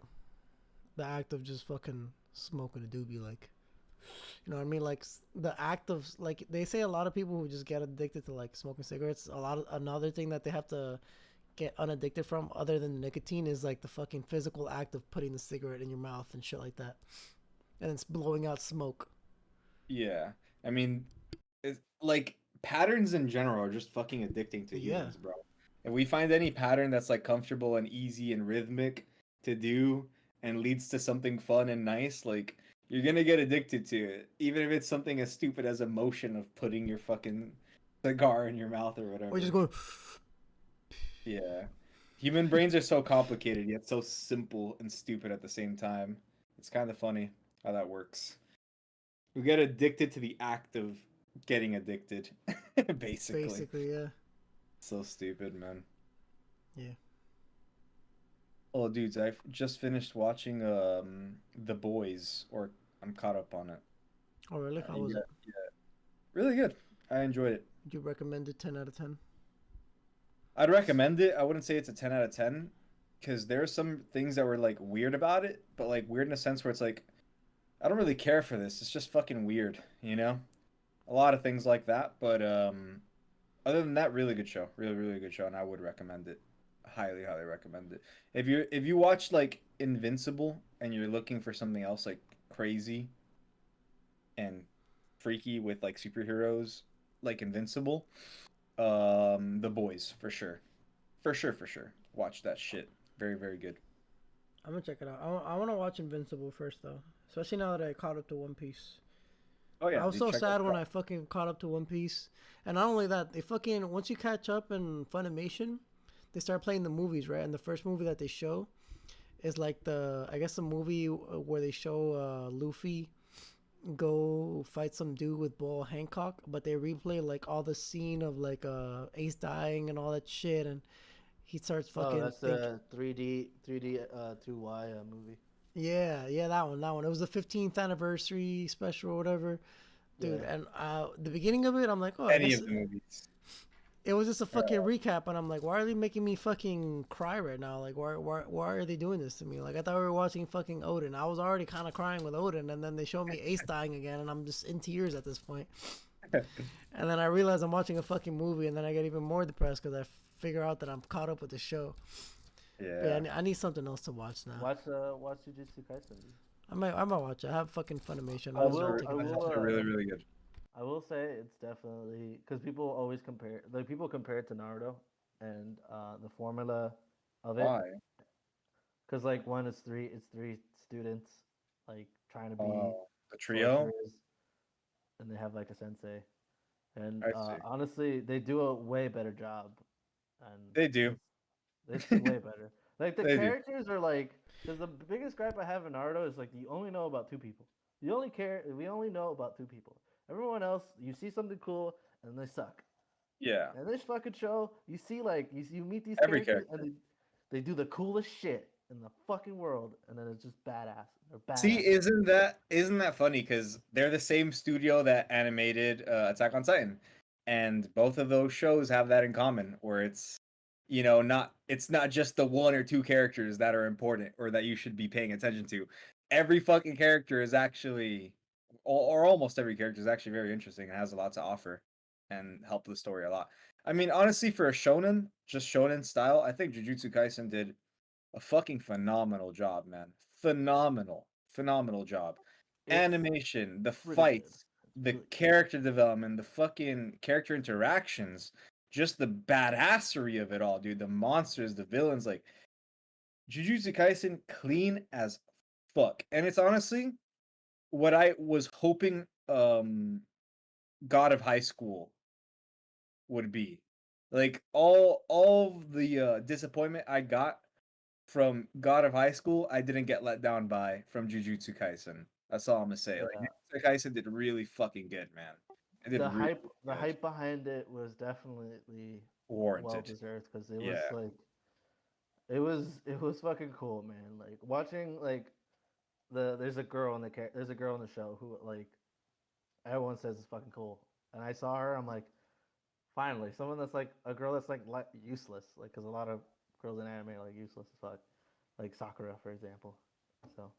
the act of just fucking smoking a doobie. Like, you know what I mean? Like the act of like they say a lot of people who just get addicted to like smoking cigarettes. A lot of another thing that they have to get unaddicted from, other than nicotine, is like the fucking physical act of putting the cigarette in your mouth and shit like that, and it's blowing out smoke. Yeah. I mean, it's like patterns in general are just fucking addicting to Yeah, humans, bro. If we find any pattern that's like comfortable and easy and rhythmic to do and leads to something fun and nice, like you're gonna get addicted to it. Even if it's something as stupid as a motion of putting your fucking cigar in your mouth or or just whatever. going. Yeah. Human brains are so complicated yet so simple and stupid at the same time. It's kind of funny how that works. We get addicted to the act of getting addicted, basically. Basically, yeah, So stupid, man. yeah. Oh, dudes, I've just finished watching The Boys, or I'm caught up on it. Oh, really? How was Yeah, it? really good. I enjoyed it. Would you recommend it 10 out of 10? I'd recommend it. I wouldn't say it's a 10 out of 10 because there are some things that were like weird about it, but like weird in a sense where it's like I don't really care for this. It's just fucking weird, you know? a lot of things like that. But other than that, really good show, really really good show, and I would recommend it. Highly highly recommend it. If you watch like Invincible and you're looking for something else like crazy and freaky with like superheroes like Invincible, The Boys for sure. For sure, for sure. Watch that shit. Very, very good. I'm gonna check it out. I want to watch Invincible first though, especially now that I caught up to One Piece. Oh I yeah, was dude, so check that sad shit when out. I fucking caught up to One Piece, and not only that, they fucking once you catch up in Funimation, they start playing the movies, right? And the first movie that they show is like I guess the movie where they show Luffy go fight some dude with Bull Hancock, but they replay like all the scene of like Ace dying and all that shit, and he starts Oh, fucking that's think. a 3D 2Y movie. Yeah, yeah, that one. It was the 15th anniversary special or whatever, dude. Yeah. And the beginning of it, I'm like, oh, I Any guess of the movies. it was just a Uh, fucking recap, and I'm like, why are they making me fucking cry right now? Like, why are they doing this to me? Like, I thought we were watching fucking Odin. I was already kind of crying with Odin, and then they show me Ace dying again, and I'm just in tears at this point. And then I realize I'm watching a fucking movie, and then I get even more depressed because I figure out that I'm caught up with the show. But yeah, yeah. I need something else to watch now. Watch Jujutsu Kaisen. I might watch it. I have fucking Funimation. I I'll just will. take I will. advantage. That's really, really good. I will say it's definitely because people always compare. Like people compare it to Naruto and the formula of it. Why? Because like one is three. It's three students like trying to be The trio? sorcerers, and they have like a sensei. And I see. honestly, they do a way better job, and They do. it's way better. Like the They do. characters are like, because the biggest gripe I have in Naruto is like you only know about two people. You only care. We only know about two people. Everyone else, you see something cool and they suck. Yeah. And this fucking show, you see like you meet these Every characters and character. they do the coolest shit in the fucking world, and then it's just badass. They're See, badass. isn't that funny? Because they're the same studio that animated Attack on Titan, and both of those shows have that in common, where it's not it's not just the one or two characters that are important or that you should be paying attention to. Every fucking character is actually, or almost every character is actually very interesting and has a lot to offer, and help the story a lot. I mean, honestly, for a shonen, just shonen style, I think Jujutsu Kaisen did a fucking phenomenal job, man. Phenomenal. Phenomenal job. It's Animation, the pretty good. fights, It's the really good. character development, the fucking character interactions, just the badassery of it all, dude. The monsters, the villains, like Jujutsu Kaisen, clean as fuck. And it's honestly what I was hoping God of High School would be. Like all the disappointment I got from God of High School, I didn't get let down by from Jujutsu Kaisen. That's all I'm gonna say. Like Yeah. Jujutsu Kaisen did really fucking good, man. It did really, The really good. hype behind it was definitely well Warranted. deserved because it was Yeah. like it was fucking cool, man. Like watching like there's a girl in there's a girl in the show who like everyone says is fucking cool, and I saw her. I'm like, finally, someone that's like a girl that's like useless, like because a lot of girls in anime are like useless as fuck, like Sakura for example. So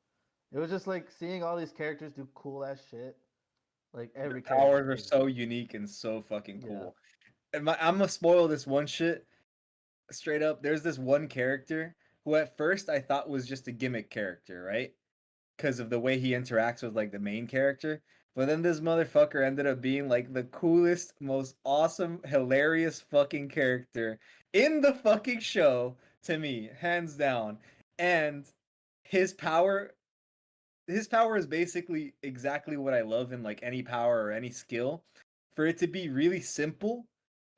it was just like seeing all these characters do cool ass shit. Like Their every character's powers are crazy. so unique and so fucking Yeah. cool. And I'm gonna spoil this one shit straight up. There's this one character who at first I thought was just a gimmick character, right? Because of the way he interacts with like the main character. But then this motherfucker ended up being like the coolest, most awesome, hilarious fucking character in the fucking show to me, hands down. And his power his power is basically exactly what I love in like any power or any skill. For it to be really simple,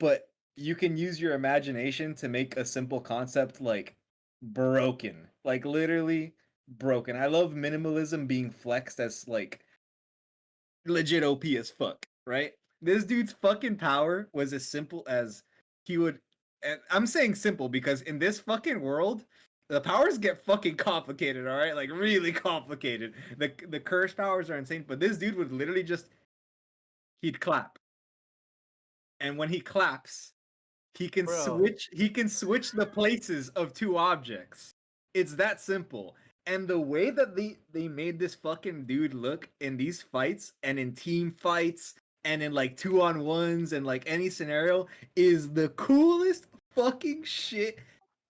but you can use your imagination to make a simple concept like broken. Like literally broken. I love minimalism being flexed as like legit OP as fuck, right? This dude's fucking power was as simple as he would, and I'm saying simple because in this fucking world, the powers get fucking complicated, all right? Like really complicated. The curse powers are insane, but this dude would literally just he'd clap. And when he claps, Bro, he can switch the places of two objects. It's that simple. And the way that they made this fucking dude look in these fights and in team fights and in like 2-on-1s and like any scenario is the coolest fucking shit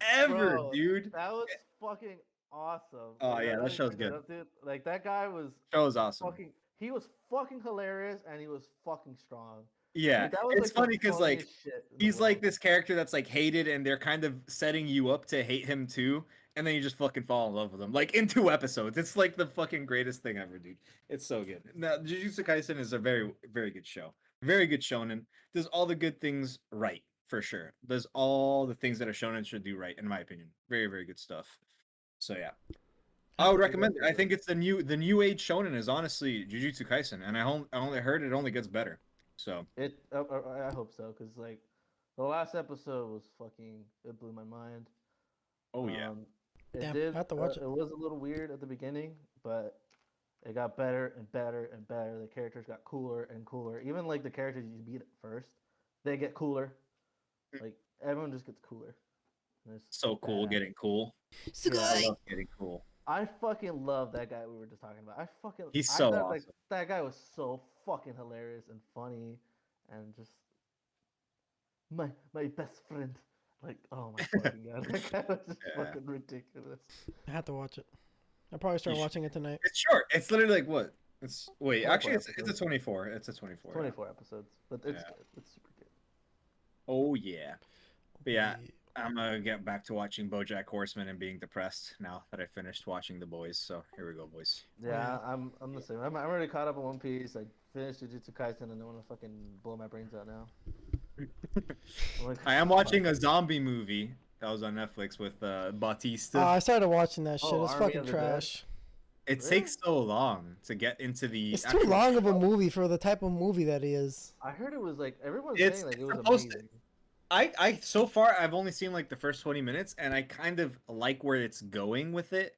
ever, Bro, dude. that was fucking awesome. Oh Like, yeah, not that even show's bring that good. up, dude. Like that guy was Show is awesome. fucking. He was fucking hilarious, and he was fucking strong. Yeah, Like that was it's like the funny because like funniest shit in the he's like world. this character that's like hated, and they're kind of setting you up to hate him too, and then you just fucking fall in love with him. Like in 2 episodes, it's like the fucking greatest thing ever, dude. It's so good. Now, Jujutsu Kaisen is a very, very good show. Very good shonen. Does all the good things right for sure. Does all the things that a shonen should do right, in my opinion. Very, very good stuff. So yeah, I I have would to pick recommend it. it. I think it's the new age shonen is honestly Jujutsu Kaisen, and I only heard it only gets better. So It. I hope so, cause like the last episode was fucking. It blew my mind. oh yeah. Um, it Damn, did. I have to watch it. It was a little weird at the beginning, but it got better and better and better. The characters got cooler and cooler. Even like the characters you beat at first, they get cooler. Like everyone just gets cooler. And it's So cool badass. getting cool. Yeah, I love getting cool. I fucking love that guy we were just talking about. He's I so thought like awesome. that guy was so fucking hilarious and funny, and just my best friend. Like, oh my fucking god, that guy was just Yeah. fucking ridiculous. I have to watch it. I'll probably start watching it tonight. It's short. It's literally like what? It's wait, 24 actually it's a episodes. 24. It's a 24. 24 episodes, but it's Yeah. good. It's super good. Oh yeah. But yeah, I'm gonna get back to watching BoJack Horseman and being depressed now that I finished watching The Boys. So here we go, boys. Yeah, I'm the same. I'm already caught up on One Piece. I finished Jujutsu Kaisen, and I want to fucking blow my brains out now. I'm like, I am watching a zombie movie that was on Netflix with Bautista. I started watching that shit. Oh, It's Army fucking of the Dead? trash. It really? takes so long to get into the. It's too actual long of a show. movie for the type of movie that he is. I heard it was like everyone's It's saying like it was supposed to- amazing. I so far I've only seen like the first 20 minutes, and I kind of like where it's going with it,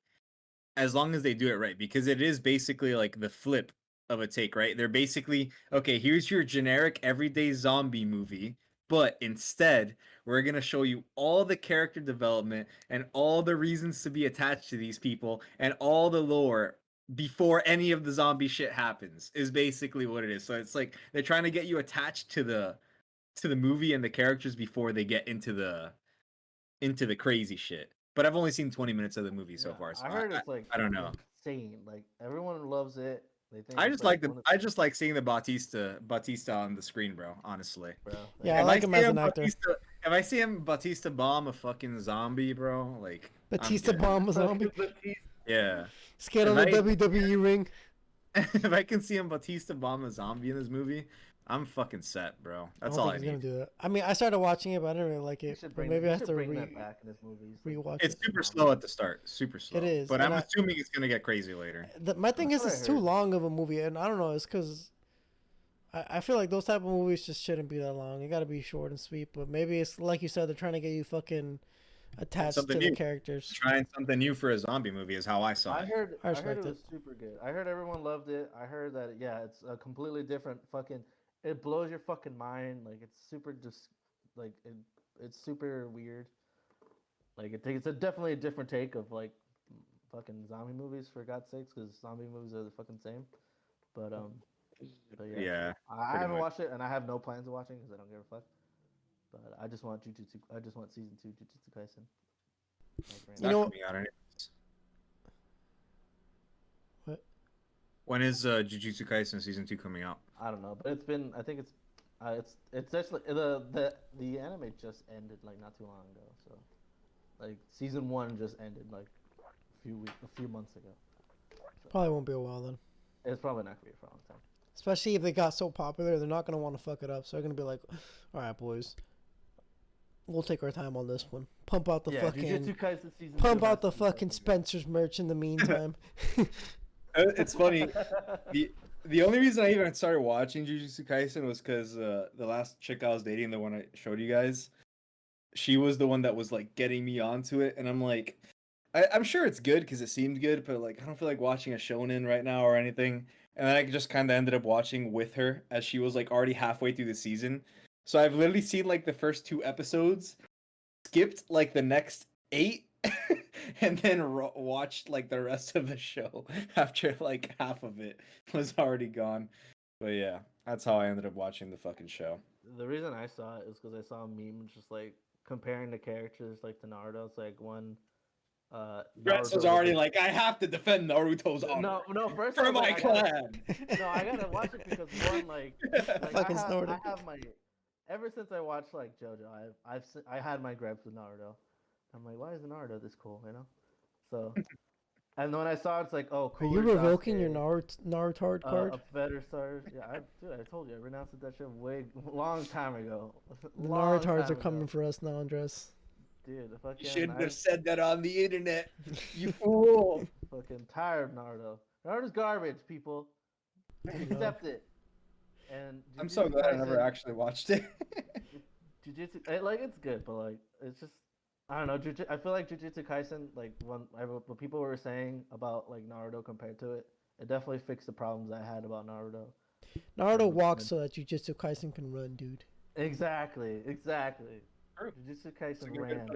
as long as they do it right, because it is basically like the flip of a take, right? They're basically, okay, here's your generic everyday zombie movie, but instead we're gonna show you all the character development and all the reasons to be attached to these people and all the lore before any of the zombie shit happens, is basically what it is. So it's like they're trying to get you attached to the movie and the characters before they get into the crazy shit. But I've only seen 20 minutes of the movie so Yeah, far, so I heard it's like I don't know. insane. Like everyone loves it. They think I it's just like like the one of I just like seeing the Bautista on the screen, bro. Honestly, bro. Like, Yeah, I if like him see as an actor. If I see him Bautista bomb a fucking zombie, bro, like I'm Batista good. bomb a zombie. Yeah. Scared on the If I- WWE ring. If I can see him Bautista bomb a zombie in this movie, I'm fucking set, bro. That's I all don't I think he's need. gonna do that. I mean, I started watching it, but I didn't really like you it. should But bring, maybe you I have should to bring that back in his movies. Like, rewatch It's it. super slow at the start, super slow. It is, but and I'm I- assuming it's gonna get crazy later. My thing That's is, what I it's too heard. long of a movie, and I don't know. It's because I feel like those type of movies just shouldn't be that long. It got to be short and sweet. But maybe it's like you said, they're trying to get you fucking attached to Something the new. characters. Trying something new for a zombie movie is how I saw I it. heard, I I respect heard it it. was super good. I heard everyone loved it. I heard that yeah, it's a completely different fucking. It blows your fucking mind. Like it's super just like it's super weird. Like it's definitely a different take of like fucking zombie movies for God's sakes, because zombie movies are the fucking same. But yeah, Yeah, I pretty haven't much. watched it and I have no plans of watching because I don't give a fuck. But I just want Jujutsu. I just want season 2 Jujutsu Kaisen. Like, right It's You not know- coming out anyways. What? When is Jujutsu Kaisen season 2 coming out? I don't know, but it's been. I think it's actually the anime just ended like not too long ago. So, like season 1 just ended like a few months ago. Probably won't be a while then. It's probably not gonna be for a long time. Especially if they got so popular, they're not gonna want to fuck it up. So they're gonna be like, "All right, boys, we'll take our time on this one. Pump out the Yeah, fucking, Jujutsu Kaisen season pump 2 out the has to be fucking Spencer's merch in the meantime." It's funny. The only reason I even started watching Jujutsu Kaisen was because the last chick I was dating, the one I showed you guys, she was the one that was like getting me onto it, and I'm like, I'm sure it's good because it seemed good, but like I don't feel like watching a shonen right now or anything. And then I just kind of ended up watching with her as she was like already halfway through the season. So I've literally seen like the first 2 episodes, skipped like the next 8, and then watched like the rest of the show after like half of it was already gone. But yeah, that's how I ended up watching the fucking show. The reason I saw it is because I saw a meme just like comparing the characters like to Naruto. It's like one Dress was Naruto already like, I have to defend Naruto's honor no. First I for was like, my clan. no, I gotta watch it because one like Fucking snorted. I have my ever since I watched like JoJo, I had my gripes with Naruto. I'm like, why is Naruto this cool? You know, so. And when I saw it, it's like, oh, Are cool. you revoking your Naruto card? A better stars. Yeah, dude, I told you, I renounced that shit long time ago. The Long Narutards time are coming ago. for us now, Andres. Dude, the fucking You shouldn't have said that on the internet. You fool. fucking tired of Naruto. Naruto's garbage, people. Accept it. And I'm so glad I never actually watched it. Jujutsu, like it's good, but like it's just I don't know. I feel like Jujutsu Kaisen, like what people were saying about like Naruto compared to it, it definitely fixed the problems I had about Naruto. Naruto walks so that Jujutsu Kaisen can run, dude. Exactly. True. Jujutsu Kaisen ran,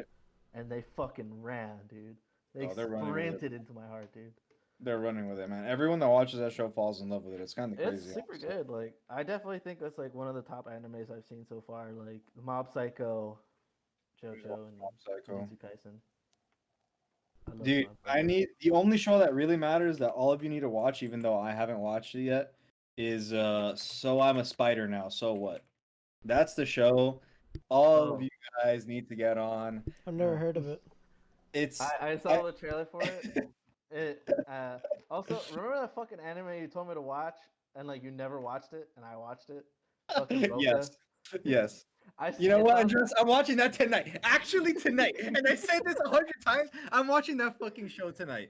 and they fucking ran, dude. They sprinted into my heart, dude. They're running with it, man. Everyone that watches that show falls in love with it. It's kind of crazy. It's super good. Like I definitely think that's like one of the top animes I've seen so far. Like Mob Psycho, JoJo, and Jujutsu Kaisen. Dude, the only show that really matters that all of you need to watch, even though I haven't watched it yet, is So I'm a Spider Now. So what? That's the show all of you guys need to get on. I've never heard of it. I saw the trailer for it. Also, remember that fucking anime you told me to watch and like you never watched it and I watched it? Yes. You know what, Andres? I'm watching that tonight. Actually, tonight. And I said this 100 times. I'm watching that fucking show tonight.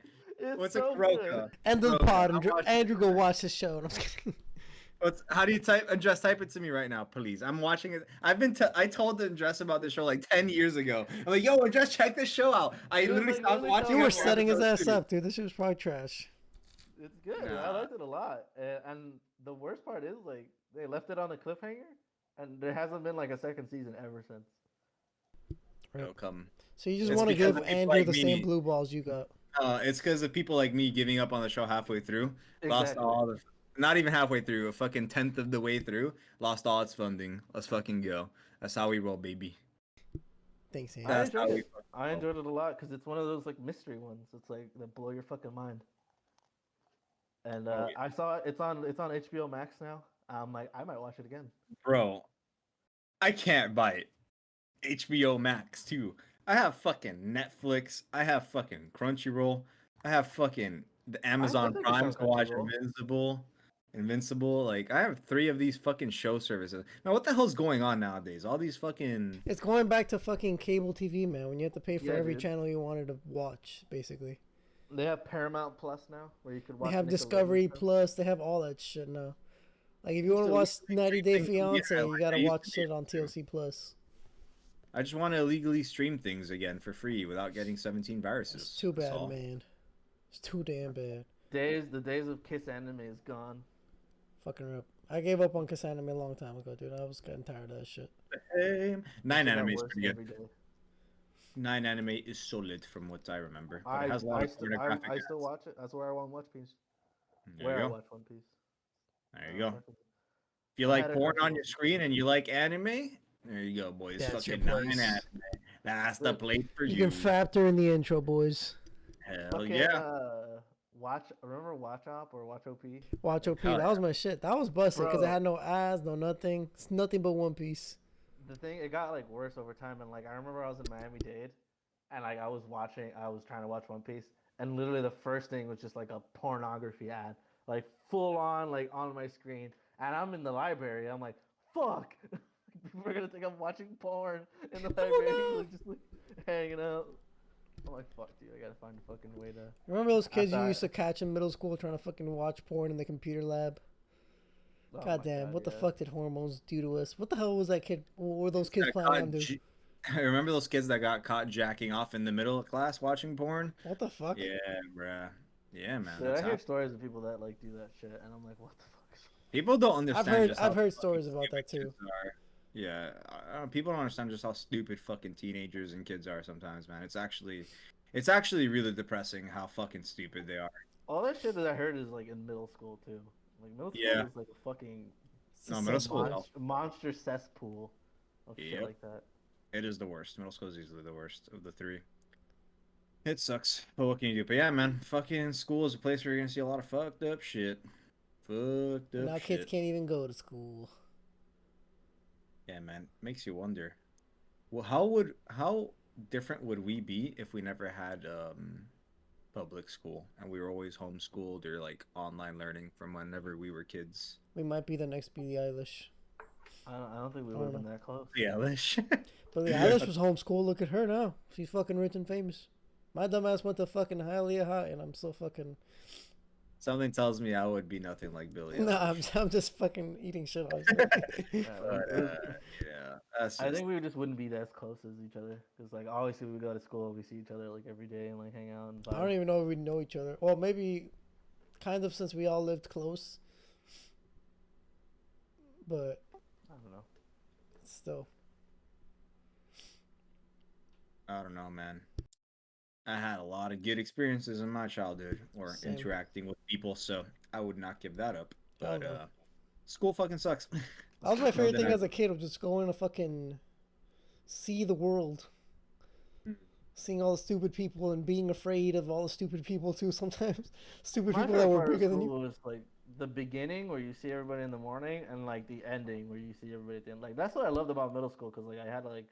What's so good. End of the pod. Andrew, go watch this show. I'm just kidding. How do you type? Andres, type it to me right now, please. I'm watching it. I told Andres about this show like 10 years ago. I'm like, yo, Andres, check this show out. I literally stopped watching. You were setting his ass up, dude. This shit was probably trash. It's good. Nah. I liked it a lot. And the worst part is like they left it on a cliffhanger, and there hasn't been like a second season ever since. Right. Come. So you just want to give Andrew the same blue balls you got? It's because of people like me giving up on the show halfway through. Exactly. Lost all the. Not even halfway through, a fucking 10th of the way through, lost all its funding. Let's fucking go. That's how we roll, baby. Thanks, Andrew. I enjoyed it a lot because it's one of those like mystery ones. It's like that blow your fucking mind. And I saw it's on HBO Max now. I'm like, I might watch it again. Bro, I can't buy it. HBO Max too. I have fucking Netflix. I have fucking Crunchyroll. I have fucking the Amazon Prime to watch Invincible. Like I have 3 of these fucking show services. Now what the hell's going on nowadays? All these fucking. It's going back to fucking cable TV, man. When you have to pay for every channel you wanted to watch, basically. They have Paramount Plus now, where you could watch. They have Discovery Plus. They have all that shit now. Like if you want to watch 90 Day Fiance, you gotta watch shit on TLC Plus. I just want to illegally stream things again for free without getting 17 viruses. It's too bad, man. It's too damn bad. The days of Kiss Anime is gone. Fucking rip. I gave up on Kiss Anime a long time ago, dude. I was getting tired of that shit. 9 Anime is pretty good. 9 Anime is solid from what I remember. But it has a lot of pornographic I still watch it. That's where I want One Piece. I watch One Piece. There you go. If you like porn on your screen and you like anime, there you go, boys. That's fucking 9 Anime. That's the place for you. You can factor in the intro, boys. Hell yeah. Remember Watch Op or Watch OP? Watch OP, that was my shit. That was busted because it had no ads, no nothing. It's nothing but One Piece. The thing, it got like worse over time, and like I remember I was in Miami-Dade, and like I was trying to watch One Piece, and literally the first thing was just like a pornography ad, like full on like on my screen, and I'm in the library. I'm like, fuck, people are gonna think I'm watching porn in the library, like, just like hanging out. I'm like, fuck, dude, I gotta find a fucking way to. Remember those kids you used to catch in middle school trying to fucking watch porn in the computer lab? Oh God damn, what the fuck did hormones do to us? What the hell was that kid? What were those kids planning on doing? I remember those kids that got caught jacking off in the middle of class watching porn. What the fuck? Yeah, bruh. Yeah, man. Dude, I hear stories of people that like do that shit, and I'm like, what the fuck? People don't understand. I've heard stories about that too. Yeah, people don't understand just how stupid fucking teenagers and kids are sometimes, man. It's actually really depressing how fucking stupid they are. All that shit that I heard is like in middle school too. Like middle school Yeah. was like a fucking It's the No, middle same. school is awful. monster cesspool of shit Yep. like that. It is the worst. Middle school is easily the worst of the three. It sucks. But what can you do? But yeah, man, fucking school is a place where you're gonna see a lot of fucked up shit. Fucked And up now kids shit. can't even go to school. Yeah, man. Makes you wonder. Well, how different would we be if we never had public school and we were always homeschooled or like online learning from whenever we were kids? We might be the next Billie Eilish. I don't think we I would don't have know. been that close. Yeah, Lish. Billie Eilish was homeschooled. Look at her now. She's fucking rich and famous. My dumbass went to fucking Hialeah High, and I'm so fucking. Something tells me I would be nothing like Billy. Nah, I'm just fucking eating shit. Yeah, But it was, yeah, that's I just think we just wouldn't be as close as each other because like obviously we go to school, we see each other like every day and like hang out and I don't vibe. even know if we know each other. Well, maybe, kind of, since we all lived close. But I don't know. still, I don't know, man. I had a lot of good experiences in my childhood or Same. interacting with people, so I would not give that up. I But know. school fucking sucks. that was my favorite thing that I- as a kid. Was just going to fucking see the world, seeing all the stupid people, and being afraid of all the stupid people too. Sometimes stupid My people that favorite were part of bigger than school you. was like the beginning where you see everybody in the morning and like the ending where you see everybody at the end. Like that's what I loved about middle school because like I had like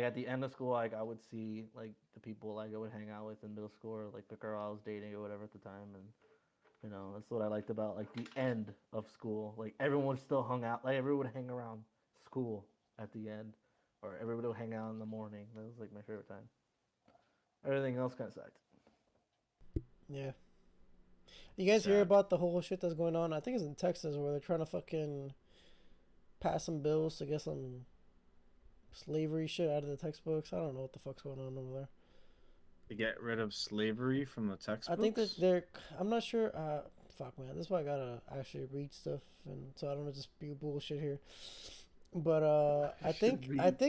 at the end of school like I would see like the people like I would hang out with in middle school or like the girl I was dating or whatever at the time and you know that's what I liked about like the end of school. Like everyone still hung out. Like everyone would hang around school at the end or everybody would hang out in the morning. That was like my favorite time. Everything else kind of sucked. Yeah. You guys hear Sad. about the whole shit that's going on? I think it's in Texas where they're trying to fucking pass some bills to get some slavery shit out of the textbooks. I don't know what the fuck's going on over there. To get rid of slavery from the textbooks. I think that they're. I'm not sure. Fuck man, this is why I gotta actually read stuff, and so I don't just spew bullshit here. But I think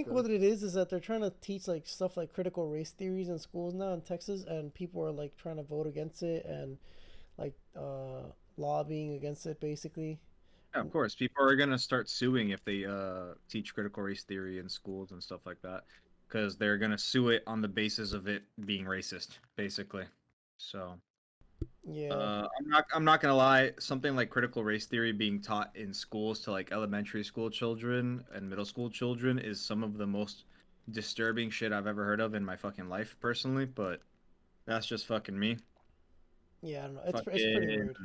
what it is that they're trying to teach like stuff like critical race theories in schools now in Texas, and people are like trying to vote against it and like lobbying against it basically. Yeah, of course, people are gonna start suing if they teach critical race theory in schools and stuff like that, because they're gonna sue it on the basis of it being racist, basically. So Yeah. I'm not gonna lie, something like critical race theory being taught in schools to like elementary school children and middle school children is some of the most disturbing shit I've ever heard of in my fucking life, personally. But that's just fucking me. Yeah, I don't know. It's pretty Fucking weird.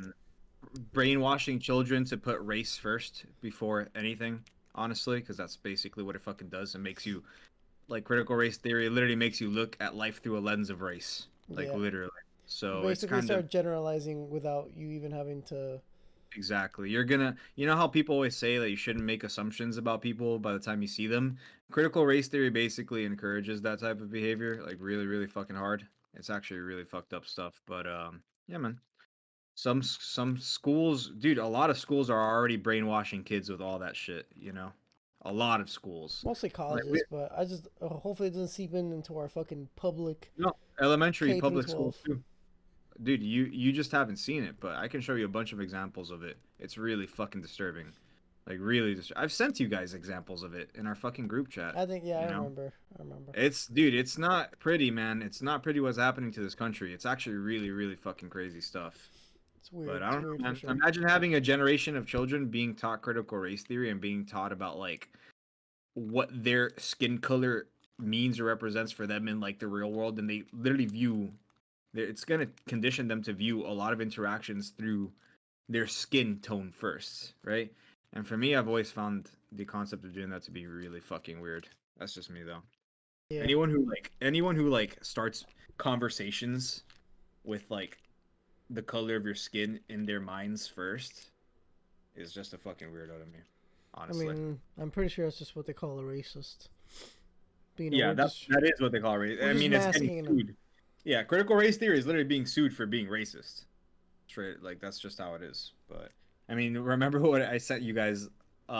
brainwashing children to put race first before anything, honestly, because that's basically what it fucking does. It makes you like critical race theory literally makes you look at life through a lens of race, like Yeah. literally. You So it's basically kind of start generalizing without you even having to. exactly. You're gonna, you know how people always say that you shouldn't make assumptions about people by the time you see them? Critical race theory basically encourages that type of behavior, like really, really fucking hard. It's actually really fucked up stuff. But yeah, man. Some schools, dude, a lot of schools are already brainwashing kids with all that shit, you know? A lot of schools. Mostly Like colleges, but I just hopefully it doesn't seep into our fucking public no, elementary K through public schools 12. too. Dude, you just haven't seen it, but I can show you a bunch of examples of it. It's really fucking disturbing. Like really I've sent you guys examples of it in our fucking group chat, I think, yeah, you I know? remember. I remember. It's dude, it's not pretty, man. It's not pretty what's happening to this country. It's actually really, really fucking crazy stuff. It's weird. But I It's don't know, weird for man. sure. Imagine having a generation of children being taught critical race theory and being taught about like what their skin color means or represents for them in like the real world, and they literally view it's gonna condition them to view a lot of interactions through their skin tone first, right? And for me, I've always found the concept of doing that to be really fucking weird. That's just me though. Yeah. Anyone who starts conversations with like the color of your skin in their minds first is just a fucking weirdo to me, I honestly. mean, I'm pretty sure that's just what they call a racist. But, you know, Yeah, we're that is what they call race. we're I just mean, it's masking getting them. sued. Yeah, critical race theory is literally being sued for being racist. Straight, like that's just how it is. But I mean, remember what I sent you guys?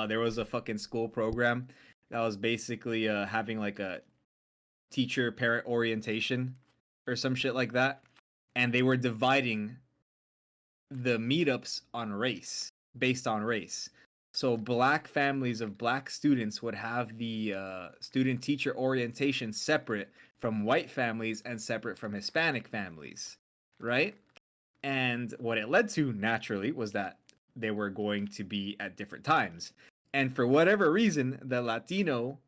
There was a fucking school program that was basically having like a teacher parent orientation or some shit like that, and they were dividing the meetups on race, based on race. So black families of black students would have the student teacher orientation separate from white families and separate from Hispanic families, right? And what it led to naturally was that they were going to be at different times. And for whatever reason, the Latino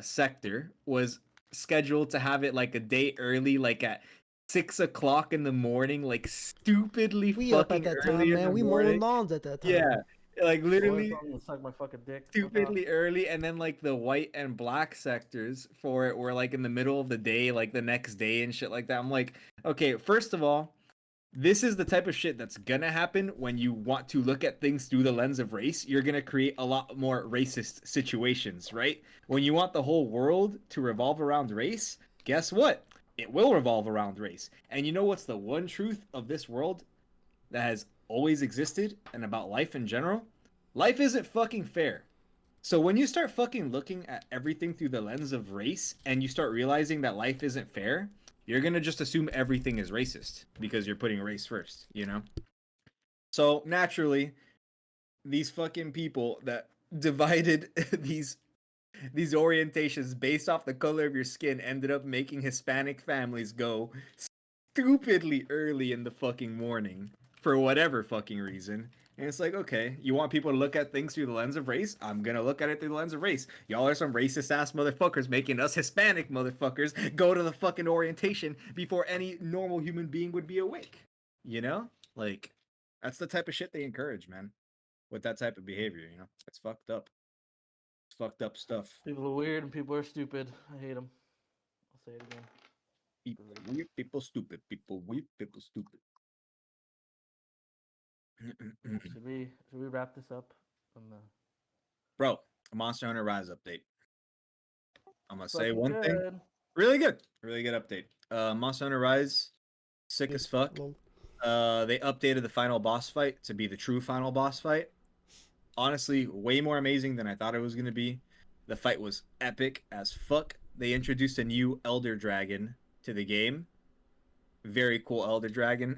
sector was scheduled to have it like a day early, like at 6 o'clock in the morning, like stupidly We up at fucking that early time, in the man. We mowing morning. lawns at that Yeah, time. like Boy, literally tell me to suck my fucking dick. Fuck off. stupidly early. And then like the white and black sectors for it were like in the middle of the day, like the next day and shit like that. I'm like, okay, first of all, this is the type of shit that's gonna happen when you want to look at things through the lens of race. You're gonna create a lot more racist situations, right? When you want the whole world to revolve around race, guess what? It will revolve around race. And you know what's the one truth of this world that has always existed and about life in general? Life isn't fucking fair. So when you start fucking looking at everything through the lens of race and you start realizing that life isn't fair, you're gonna just assume everything is racist because you're putting race first, you know? So naturally, these fucking people that divided these orientations based off the color of your skin ended up making Hispanic families go stupidly early in the fucking morning for whatever fucking reason. And it's like, okay, you want people to look at things through the lens of race? I'm gonna look at it through the lens of race. Y'all are some racist ass motherfuckers making us Hispanic motherfuckers go to the fucking orientation before any normal human being would be awake. You know? Like, that's the type of shit they encourage, man. With that type of behavior, you know? It's fucked up. It's fucked up stuff. People are weird and people are stupid. I hate them. I'll say it again. People weird, people stupid. People weird, people stupid. Should we wrap this up? Bro, a Monster Hunter Rise update. I'm gonna say Fucking one thing. good. Really good. Really good update. Monster Hunter Rise, sick as fuck. They updated the final boss fight to be the true final boss fight. Honestly, way more amazing than I thought it was gonna be. The fight was epic as fuck. They introduced a new Elder Dragon to the game. Very cool Elder Dragon.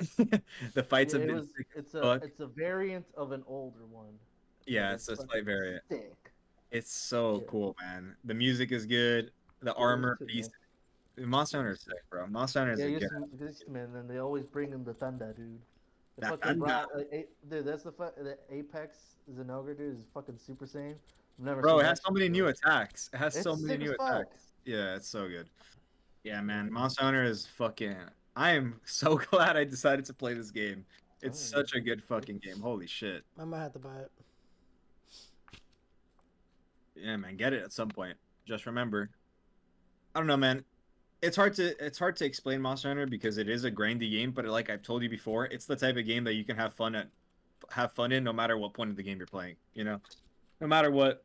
The fights Yeah, have been sick as it's fuck. a variant of an older one. Yeah, But it's a slight fucking variant. Sick. It's so Yeah. cool, man. The music is good. The Get used armor to it, piece. man. Monster Hunter is sick, bro. Monster Hunter is Yeah, a good. used to man. And they always bring in the thunder, dude. The That fucking thunder. dude. That's the Apex Zenogre dude is fucking Super Saiyan. I've never Bro, seen it that has so shit many new before. attacks. It has so It's many sick as new fuck. attacks. Yeah, it's so good. Yeah, man. Monster Hunter is fucking. I am so glad I decided to play this game. It's such a good fucking game. Holy shit. I might have to buy it. Yeah, man. Get it at some point. Just remember. I don't know, man. It's hard to explain Monster Hunter because it is a grindy game, but like I've told you before, it's the type of game that you can have fun in no matter what point of the game you're playing, you know? No matter what,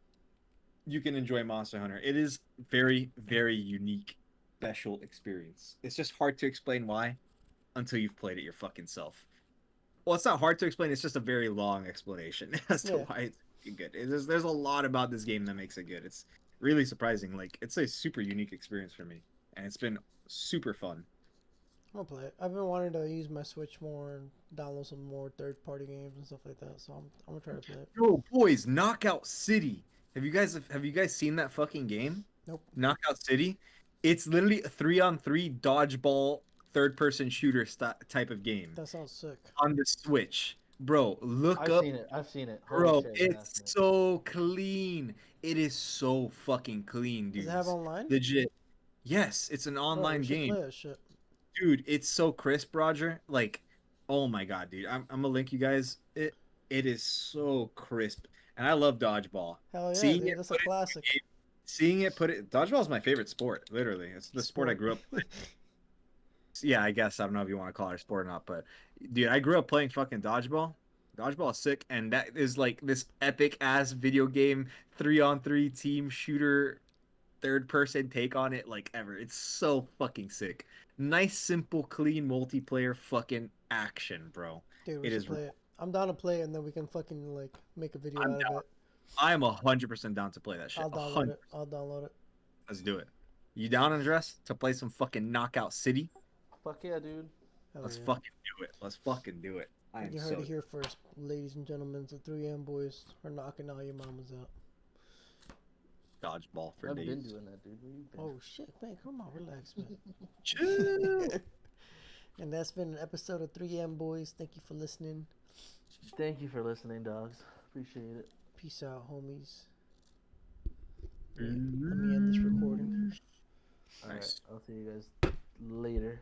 you can enjoy Monster Hunter. It is very, very unique, special experience. It's just hard to explain why until you've played it your fucking self. Well, it's not hard to explain. It's just a very long explanation as to Yeah. why it's fucking good. There's a lot about this game that makes it good. It's really surprising. Like it's a super unique experience for me, and it's been super fun. I'll play it. I've been wanting to use my Switch more and download some more third-party games and stuff like that. So I'm gonna try to play it. Yo, boys, Knockout City. Have you guys seen that fucking game? Nope. Knockout City. It's literally a 3-on-3 dodgeball third-person shooter type of game That sounds sick. on the Switch. Bro, look I've up. seen it. I've seen it. Holy Bro, shit, yeah, I've it's seen it. so clean. It is so fucking clean, dude. Does it have online? Legit. Yes, it's an Bro, online we should game. play that shit. Dude, it's so crisp, Roger. Like, oh my god, dude. I'm gonna link you guys. It is so crisp. And I love dodgeball. Hell yeah, Seeing dude. it That's a put it in classic. the game, seeing it put it dodgeball is my favorite sport, literally. It's the sport I grew up playing. Yeah, I guess I don't know if you want to call it a sport or not, but dude, I grew up playing fucking dodgeball. Dodgeball is sick, and that is like this epic ass video game 3-on-3 team shooter third person take on it like ever. It's so fucking sick. Nice, simple, clean multiplayer fucking action, bro. Dude, we It should is. play it. I'm down to play it, and then we can fucking like make a video I'm out down. of it. I am 100% down to play that shit. I'll download 100. it. I'll download it. Let's do it. You down, Andres, to play some fucking Knockout City? Fuck yeah, dude. Hell Let's yeah. fucking do it. Let's fucking do it. I am You heard so it here first, ladies and gentlemen. The 3M boys are knocking all your mamas out. dodgeball for I've days. been doing that, dude. Where you been? Oh shit, man, come on, relax, man. Chill. And that's been an episode of 3M boys. Thank you for listening. Thank you for listening, dogs. Appreciate it. Peace out, homies. Let me end this recording. All right, Nice. I'll see you guys later.